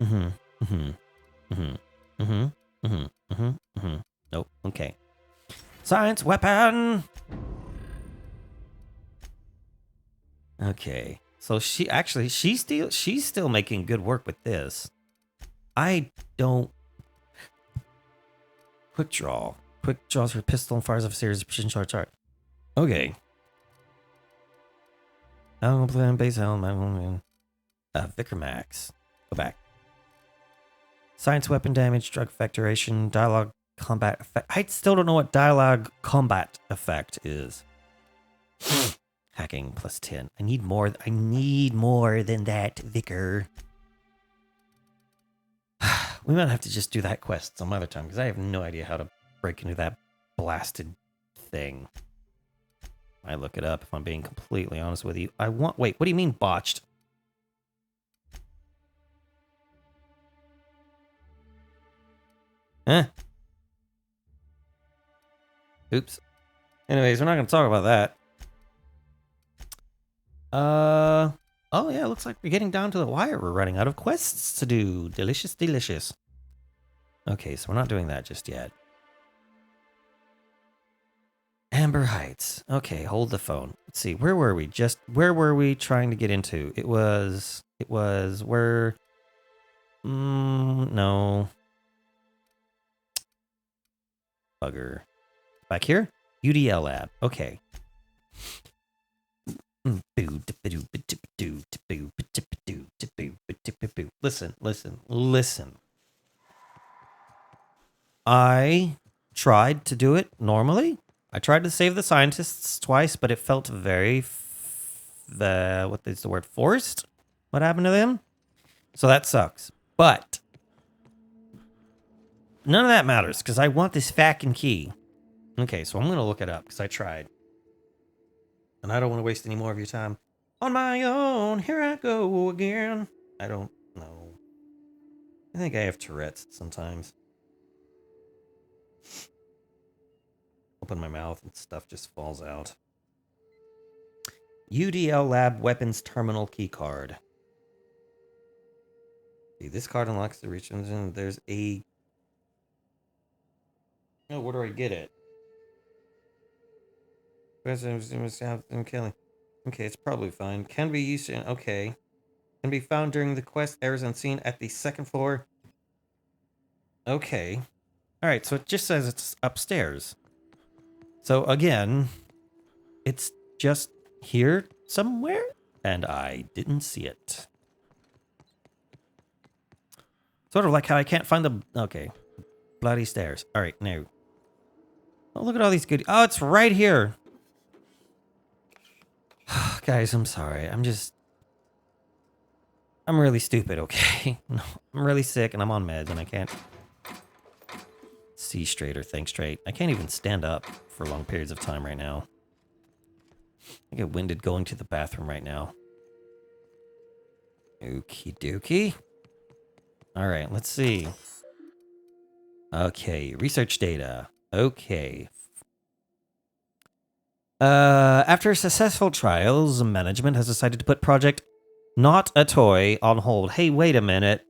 Nope. Okay. Science weapon. Okay. So she's still making good work with this. I don't. Quick draw. Quick draws her pistol and fires off a series of precision chart. Okay. I'll play on base element. Vicar Max. Go back. Science weapon damage, drug effect duration, dialogue combat effect. I still don't know what dialogue combat effect is. Hacking plus 10. I need more. I need more than that, Vicar. We might have to just do that quest some other time because I have no idea how to break into that blasted thing. I look it up if I'm being completely honest with you. Wait, what do you mean botched? Huh? Oops. Anyways, we're not going to talk about that. Oh yeah, looks like we're getting down to the wire. We're running out of quests to do. Delicious, delicious. Okay, so we're not doing that just yet. Amber Heights. Okay, hold the phone. Let's see. Where were we? Where were we trying to get into? It was where... no. Bugger. Back here? UDL lab. Okay. Listen. I tried to do it normally. I tried to save the scientists twice, but it felt very, what is the word, forced? What happened to them? So that sucks. But none of that matters because I want this fucking key. Okay, so I'm going to look it up because I tried. And I don't want to waste any more of your time. On my own, here I go again. I don't know. I think I have Tourette's sometimes. Open my mouth and stuff just falls out. UDL Lab Weapons Terminal Key Card. See, this card unlocks the reach engine. There's a... Oh, where do I get it? I'm killing. Okay, it's probably fine. Can be used in... Okay. Can be found during the quest errors unseen at the 2nd floor. Okay. Alright, so it just says it's upstairs. So again, it's just here somewhere, and I didn't see it. Sort of like how I can't find the... Okay. Bloody stairs. All right, now. Oh, look at all these good... Oh, it's right here. Guys, I'm sorry. I'm really stupid, okay? No, I'm really sick and I'm on meds and I can't see straight or think straight. I can't even stand up for long periods of time right now. I get winded going to the bathroom right now. Okie dokie. All right, let's see. Okay, research data. Okay. After successful trials, management has decided to put Project Not a Toy on hold. Hey, wait a minute.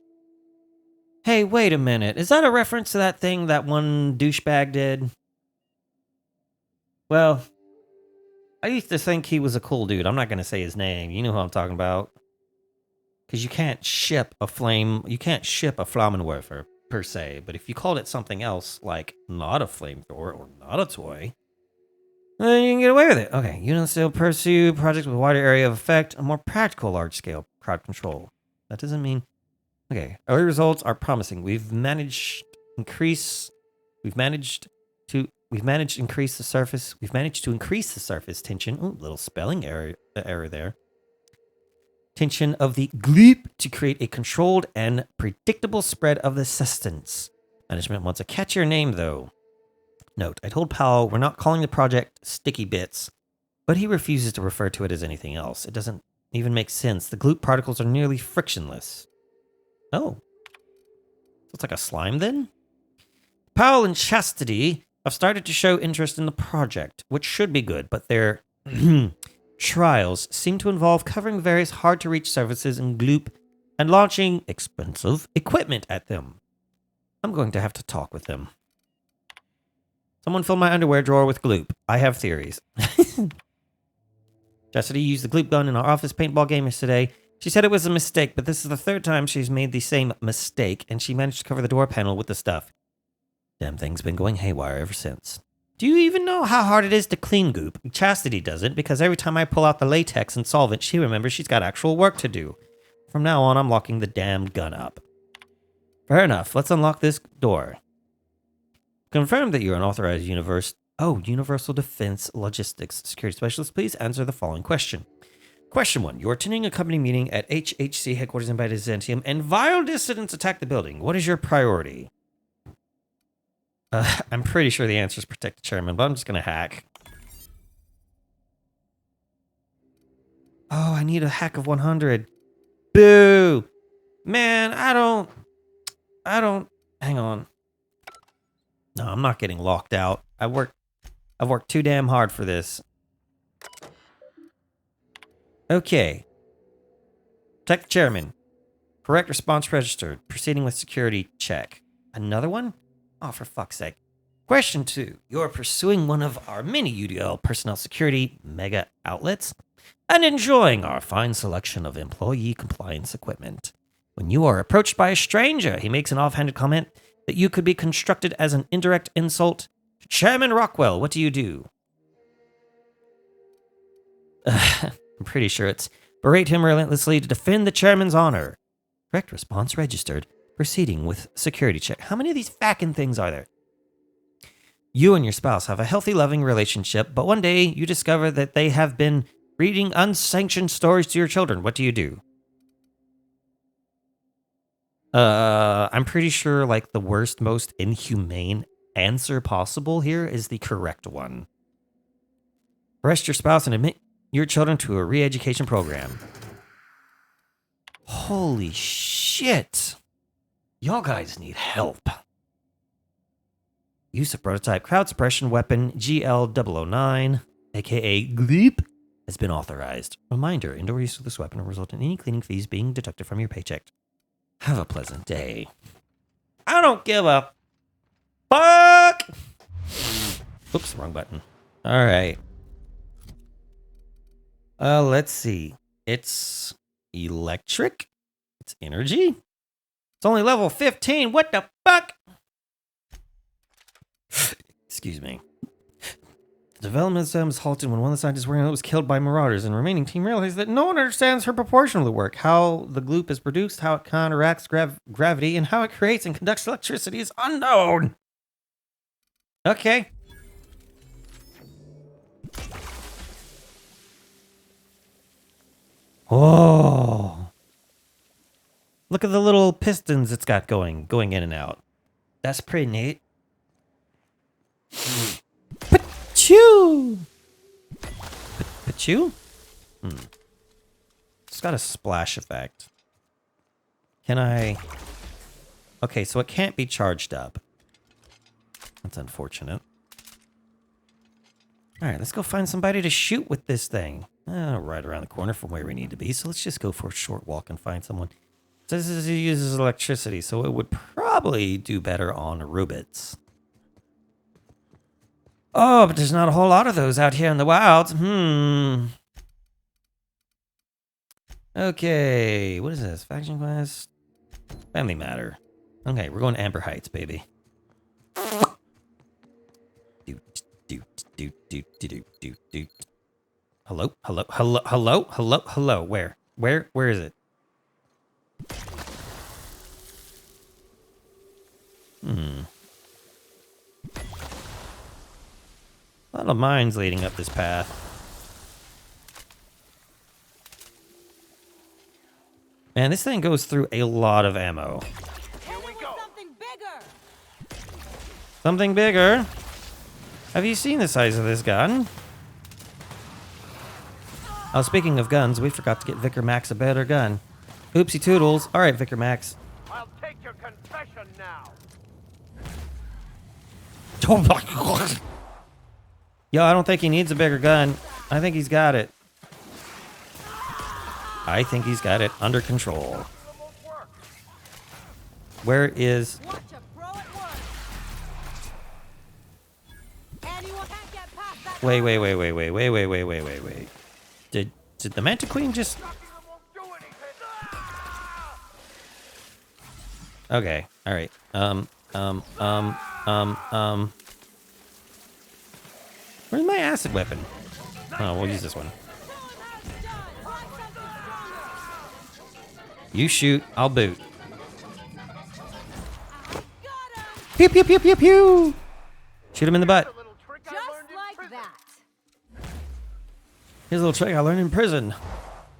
Hey, wait a minute. Is that a reference to that thing that one douchebag did? Well, I used to think he was a cool dude. I'm not going to say his name. You know who I'm talking about. Because you can't ship a Flammenwerfer, per se. But if you called it something else, like not a flamethrower or not a toy, then you can get away with it. Okay, units still pursue projects with a wider area of effect, a more practical large-scale crowd control. That doesn't mean... Okay, early results are promising. We've managed to increase the surface tension. Oh, little spelling error there. Tension of the gloop to create a controlled and predictable spread of the substance. Management wants a catchier name, though. Note, I told Powell we're not calling the project Sticky Bits, but he refuses to refer to it as anything else. It doesn't even make sense. The gloop particles are nearly frictionless. Oh. So it's like a slime, then? Powell and Chastity have started to show interest in the project, which should be good, but their trials seem to involve covering various hard-to-reach surfaces in gloop and launching expensive equipment at them. I'm going to have to talk with them. Someone fill my underwear drawer with gloop. I have theories. Chastity used the gloop gun in our office paintball game yesterday. She said it was a mistake, but this is the third time she's made the same mistake, and she managed to cover the door panel with the stuff. Damn thing's been going haywire ever since. Do you even know how hard it is to clean goop? Chastity doesn't, because every time I pull out the latex and solvent, she remembers she's got actual work to do. From now on, I'm locking the damned gun up. Fair enough. Let's unlock this door. Confirm that you're an authorized Universal Defense Logistics Security Specialist. Please answer the following question. Question 1. You're attending a company meeting at HHC headquarters in Byzantium, and vile dissidents attack the building. What is your priority? I'm pretty sure the answer is protect the chairman, but I'm just going to hack. Oh, I need a hack of 100. Boo! Man, I don't... Hang on. No, I'm not getting locked out. I've worked too damn hard for this. Okay. Protect the chairman. Correct response registered. Proceeding with security check. Another one? Oh, for fuck's sake. Question 2. You're pursuing one of our many UDL personnel security mega outlets and enjoying our fine selection of employee compliance equipment. When you are approached by a stranger, he makes an offhanded comment that you could be construed as an indirect insult to Chairman Rockwell. What do you do? I'm pretty sure it's berate him relentlessly to defend the chairman's honor. Correct response registered. Proceeding with security check. How many of these fucking things are there? You and your spouse have a healthy, loving relationship, but one day you discover that they have been reading unsanctioned stories to your children. What do you do? I'm pretty sure like the worst, most inhumane answer possible here is the correct one. Arrest your spouse and admit your children to a re-education program. Holy shit. Y'all guys need help. Use of prototype crowd suppression weapon GL009, aka Gleep, has been authorized. Reminder, indoor use of this weapon will result in any cleaning fees being deducted from your paycheck. Have a pleasant day. I don't give a fuck! Oops, wrong button. Alright. Let's see. It's electric. It's energy. It's only level 15. What the fuck? Excuse me. Development was halted when one of the scientists working on it was killed by marauders, and the remaining team realized that no one understands her proportion of the work. How the gloop is produced, how it counteracts gravity, and how it creates and conducts electricity is unknown. Okay. Oh. Look at the little pistons it's got going in and out. That's pretty neat. Pachoo! Pachoo? It's got a splash effect. Can I... Okay, so it can't be charged up. That's unfortunate. Alright, let's go find somebody to shoot with this thing. Right around the corner from where we need to be, so let's just go for a short walk and find someone. This uses electricity, so it would probably do better on Rubits. Oh, but there's not a whole lot of those out here in the wilds. Okay, what is this? Faction quest? Family matter. Okay, we're going to Amber Heights, baby. Hello? Hello? Hello? Hello? Hello? Hello? Where? Where is it? A lot of mines leading up this path. Man, this thing goes through a lot of ammo. Here we go. Something bigger. Something bigger? Have you seen the size of this gun? Oh, speaking of guns, we forgot to get Vicar Max a better gun. Oopsie toodles. All right, Vicar Max. I'll take your confession now. Oh my God. Yo, I don't think he needs a bigger gun. I think he's got it. I think he's got it under control. Where is... Wait. Did the Manta Queen just... Okay, alright. Where's my acid weapon? Oh, we'll use this one. You shoot, I'll boot. Pew pew pew pew pew! Shoot him in the butt. Just like that. Here's a little trick I learned in prison.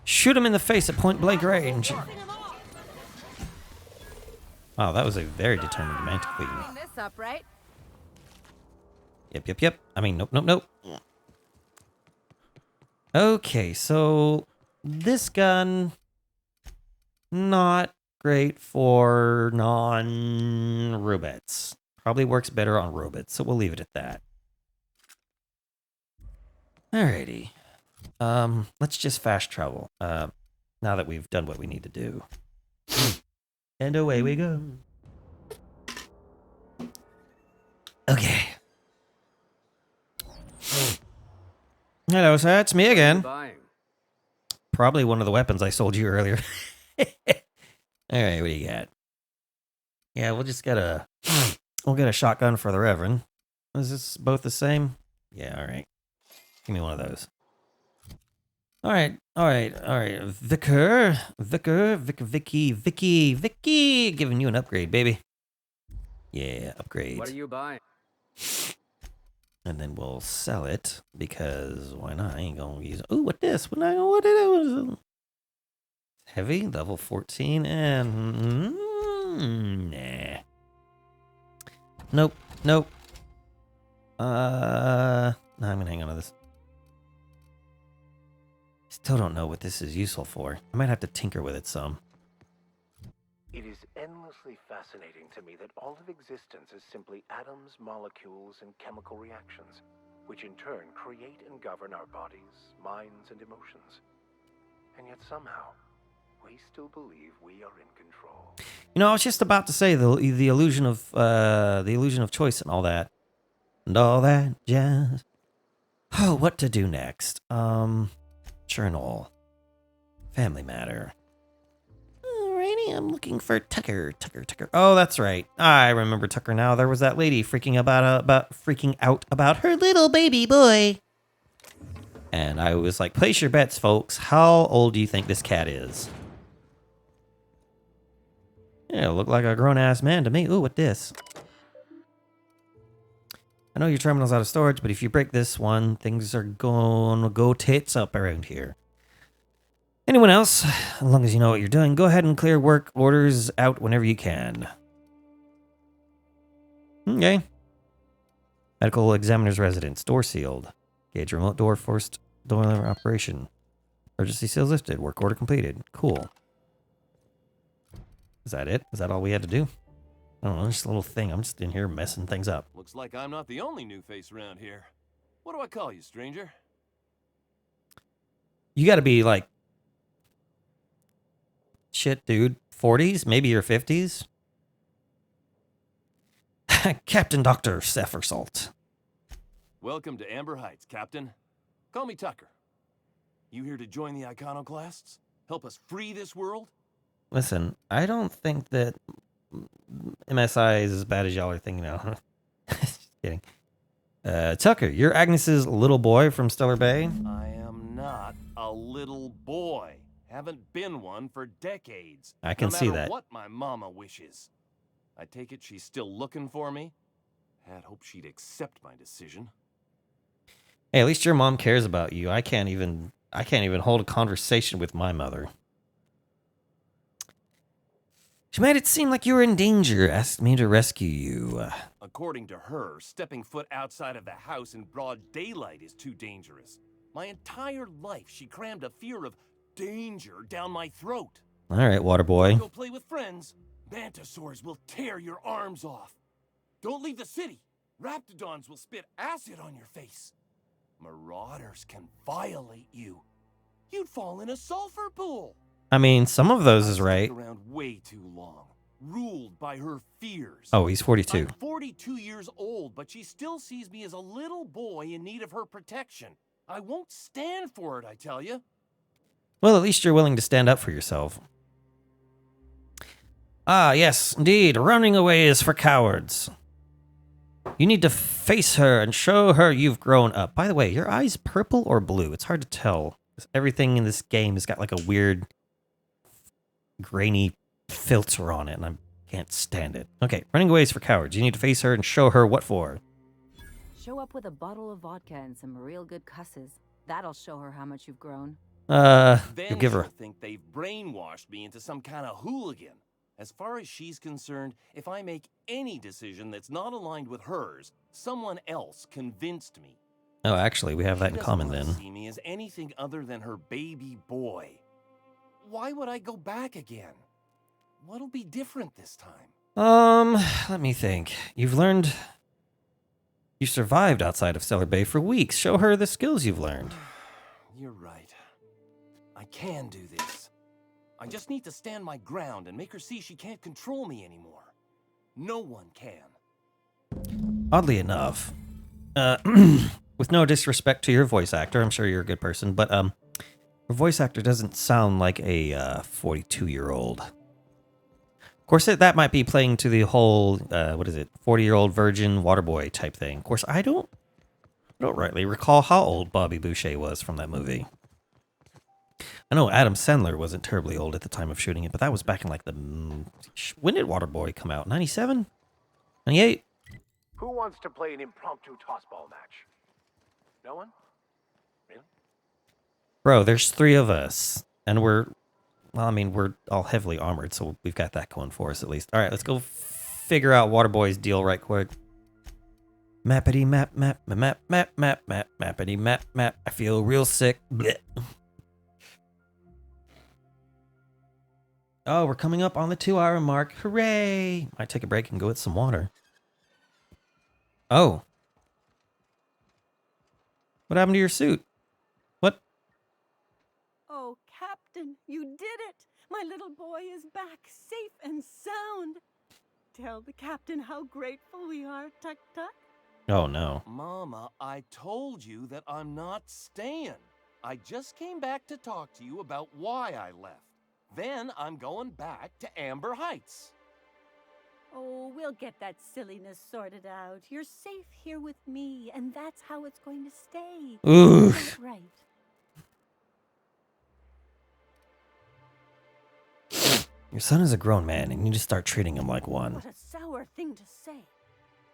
Shoot him in the face at point blank range. Wow, that was a very determined Manta Queen. Clean this up, right? Yep. I mean, nope. Okay, so this gun, not great for non-Rubits. Probably works better on Rubits, so we'll leave it at that. Alrighty. Let's just fast travel. Now that we've done what we need to do. And away we go. Okay. Hello, sir. It's me again. Probably one of the weapons I sold you earlier. Alright, what do you got? Yeah, we'll just get a... We'll get a shotgun for the Reverend. Is this both the same? Yeah, alright. Give me one of those. Alright. Vicky. Giving you an upgrade, baby. Yeah, upgrade. What are you buying? And then we'll sell it, because why not? I ain't gonna use it. Ooh, what this? What it is? Heavy, level 14, and... nah. Nope. No, I'm gonna hang on to this. Still don't know what this is useful for. I might have to tinker with it some. It is endlessly fascinating to me that all of existence is simply atoms, molecules, and chemical reactions, which in turn create and govern our bodies, minds, and emotions. And yet somehow, we still believe we are in control. You know, I was just about to say the illusion of choice and all that jazz. Oh, what to do next? Journal, family matter. Alrighty. me, I'm looking for Tucker. Tucker. Oh, that's right. I remember Tucker now. There was that lady freaking out about her little baby boy. And I was like, place your bets, folks. How old do you think this cat is? Yeah, look like a grown-ass man to me. Ooh, what this? I know your terminal's out of storage, but if you break this one, things are gonna go tits up around here. Anyone else? As long as you know what you're doing, go ahead and clear work orders out whenever you can. Okay. Medical examiner's residence. Door sealed. Gauge remote door forced door operation. Emergency seals lifted. Work order completed. Cool. Is that it? Is that all we had to do? I don't know, just a little thing. I'm just in here messing things up. Looks like I'm not the only new face around here. What do I call you, stranger? You gotta be like... Shit, dude. 40s? Maybe your 50s? Captain Dr. Seffersalt. Welcome to Amber Heights, Captain. Call me Tucker. You here to join the Iconoclasts? Help us free this world? Listen, I don't think that MSI is as bad as y'all are thinking now. Just kidding. Tucker, you're Agnes's little boy from Stellar Bay? I am not a little boy. Haven't been one for decades. I can see that. No matter what my mama wishes. I take it she's still looking for me? Had hoped she'd accept my decision. Hey, at least your mom cares about you. I can't even hold a conversation with my mother. She made it seem like you were in danger, asked me to rescue you. According to her, stepping foot outside of the house in broad daylight is too dangerous. My entire life, she crammed a fear of danger down my throat. All right, water boy. Go play with friends. Mantisaurs will tear your arms off. Don't leave the city. Raptidons will spit acid on your face. Marauders can violate you. You'd fall in a sulfur pool. I mean, some of those is right. Around way too long, ruled by her fears. Oh, he's 42. I'm 42 years old, but she still sees me as a little boy in need of her protection. I won't stand for it, I tell you. Well, at least you're willing to stand up for yourself. Ah, yes, indeed. Running away is for cowards. You need to face her and show her you've grown up. By the way, your eyes purple or blue? It's hard to tell. Everything in this game has got like a weird grainy filter on it, and I can't stand it. Okay, running away is for cowards. You need to face her and show her what for. Show up with a bottle of vodka and some real good cusses. That'll show her how much you've grown. You give her. She'll think they've brainwashed me into some kind of hooligan. As far as she's concerned, if I make any decision that's not aligned with hers, someone else convinced me. Oh, actually, we have that in common then. She doesn't see me as anything other than her baby boy. Why would I go back again? What'll be different this time? Let me think. You survived outside of Stellar Bay for weeks. Show her the skills you've learned. You're right. I can do this. I just need to stand my ground and make her see she can't control me anymore. No one can. Oddly enough, with no disrespect to your voice actor, I'm sure you're a good person, but your voice actor doesn't sound like a 42-year-old. Of course, that might be playing to the whole 40-year-old virgin waterboy type thing. Of course, I don't rightly recall how old Bobby Boucher was from that movie. I know Adam Sandler wasn't terribly old at the time of shooting it, but that was back in like the... When did Waterboy come out? 97? 98? Who wants to play an impromptu tossball match? No one? Really? Bro, there's 3 of us, and we're all heavily armored, so we've got that going for us at least. All right, let's go figure out Waterboy's deal right quick. Mappity map, mappity map. I feel real sick. Blech. Oh, we're coming up on the 2-hour mark. Hooray! Might take a break and go get some water. Oh. What happened to your suit? What? Oh, Captain, you did it! My little boy is back, safe and sound. Tell the captain how grateful we are, Tuck Tuck. Oh, no. Mama, I told you that I'm not staying. I just came back to talk to you about why I left. Then I'm going back to Amber Heights. Oh, we'll get that silliness sorted out. You're safe here with me, and that's how it's going to stay. Oof. Is that right? Your son is a grown man, and you need to start treating him like one. What a sour thing to say.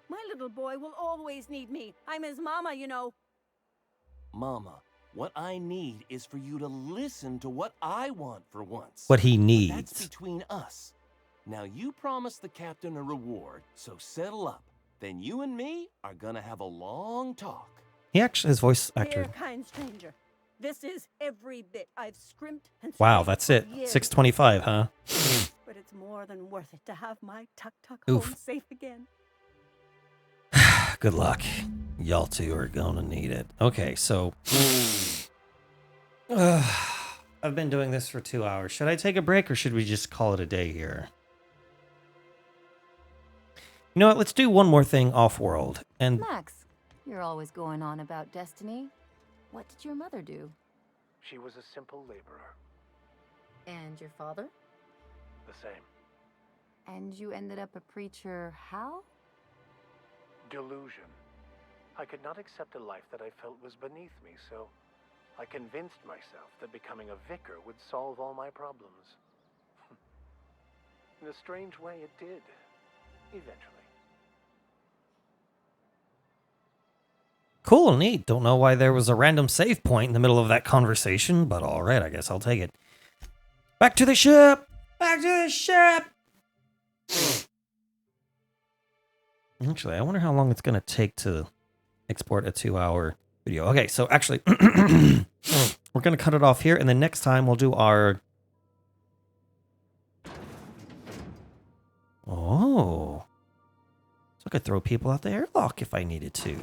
My little boy will always need me. I'm his mama, you know. Mama, what I need is for you to listen to what I want for once. What he But needs. that's between us. Now you promised the captain a reward, so settle up. Then you and me are gonna have a long talk. He actually, his voice actor. Dear kind stranger, this is every bit I've scrimped and Wow, scraped that's for it. years. 625, huh? But it's more than worth it to have my tuk-tuk Oof. home safe again. Good luck. Y'all two are gonna need it. Okay, so I've been doing this for 2 hours. Should I take a break or should we just call it a day here? You know what? Let's do one more thing off-world. And Max, you're always going on about destiny. What did your mother do? She was a simple laborer. And your father? The same. And you ended up a preacher how? Delusion. I could not accept a life that I felt was beneath me, so I convinced myself that becoming a vicar would solve all my problems. In a strange way, it did. Eventually. cool, neat. Don't know why there was a random save point in the middle of that conversation, but all right, I guess I'll take it. Back to the ship! Back to the ship! Actually, I wonder how long it's going to take to export a 2-hour video. Okay, so actually, we're going to cut it off here, and then next time we'll do our... Oh. So I could throw people out the airlock if I needed to.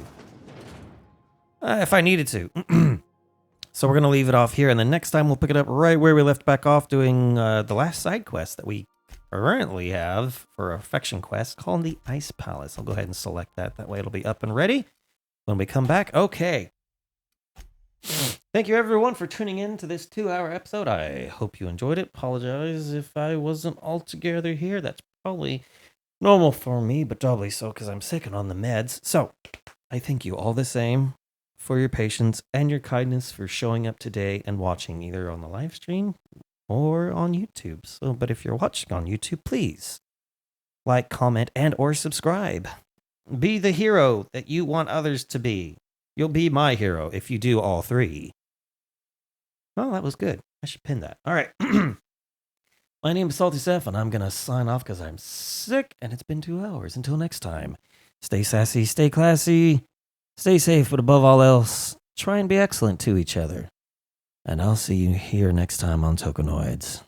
So we're going to leave it off here, and then next time we'll pick it up right where we left back off doing the last side quest that we currently have for Affection Quest called the Ice Palace. I'll go ahead and select that. That way it'll be up and ready when we come back. Okay. Thank you everyone for tuning in to this 2-hour episode. I hope you enjoyed it. Apologize if I wasn't altogether here. That's probably normal for me, but doubly so because I'm sick and on the meds. So I thank you all the same for your patience and your kindness for showing up today and watching either on the live stream or on YouTube. So, but if you're watching on YouTube, please like, comment, and or subscribe. Be the hero that you want others to be. You'll be my hero if you do all three. Well, that was good. I should pin that. All right. My name is Salty Seth, and I'm going to sign off because I'm sick, and it's been 2 hours. Until next time, stay sassy, stay classy, stay safe, but above all else, try and be excellent to each other. And I'll see you here next time on Tokenoids.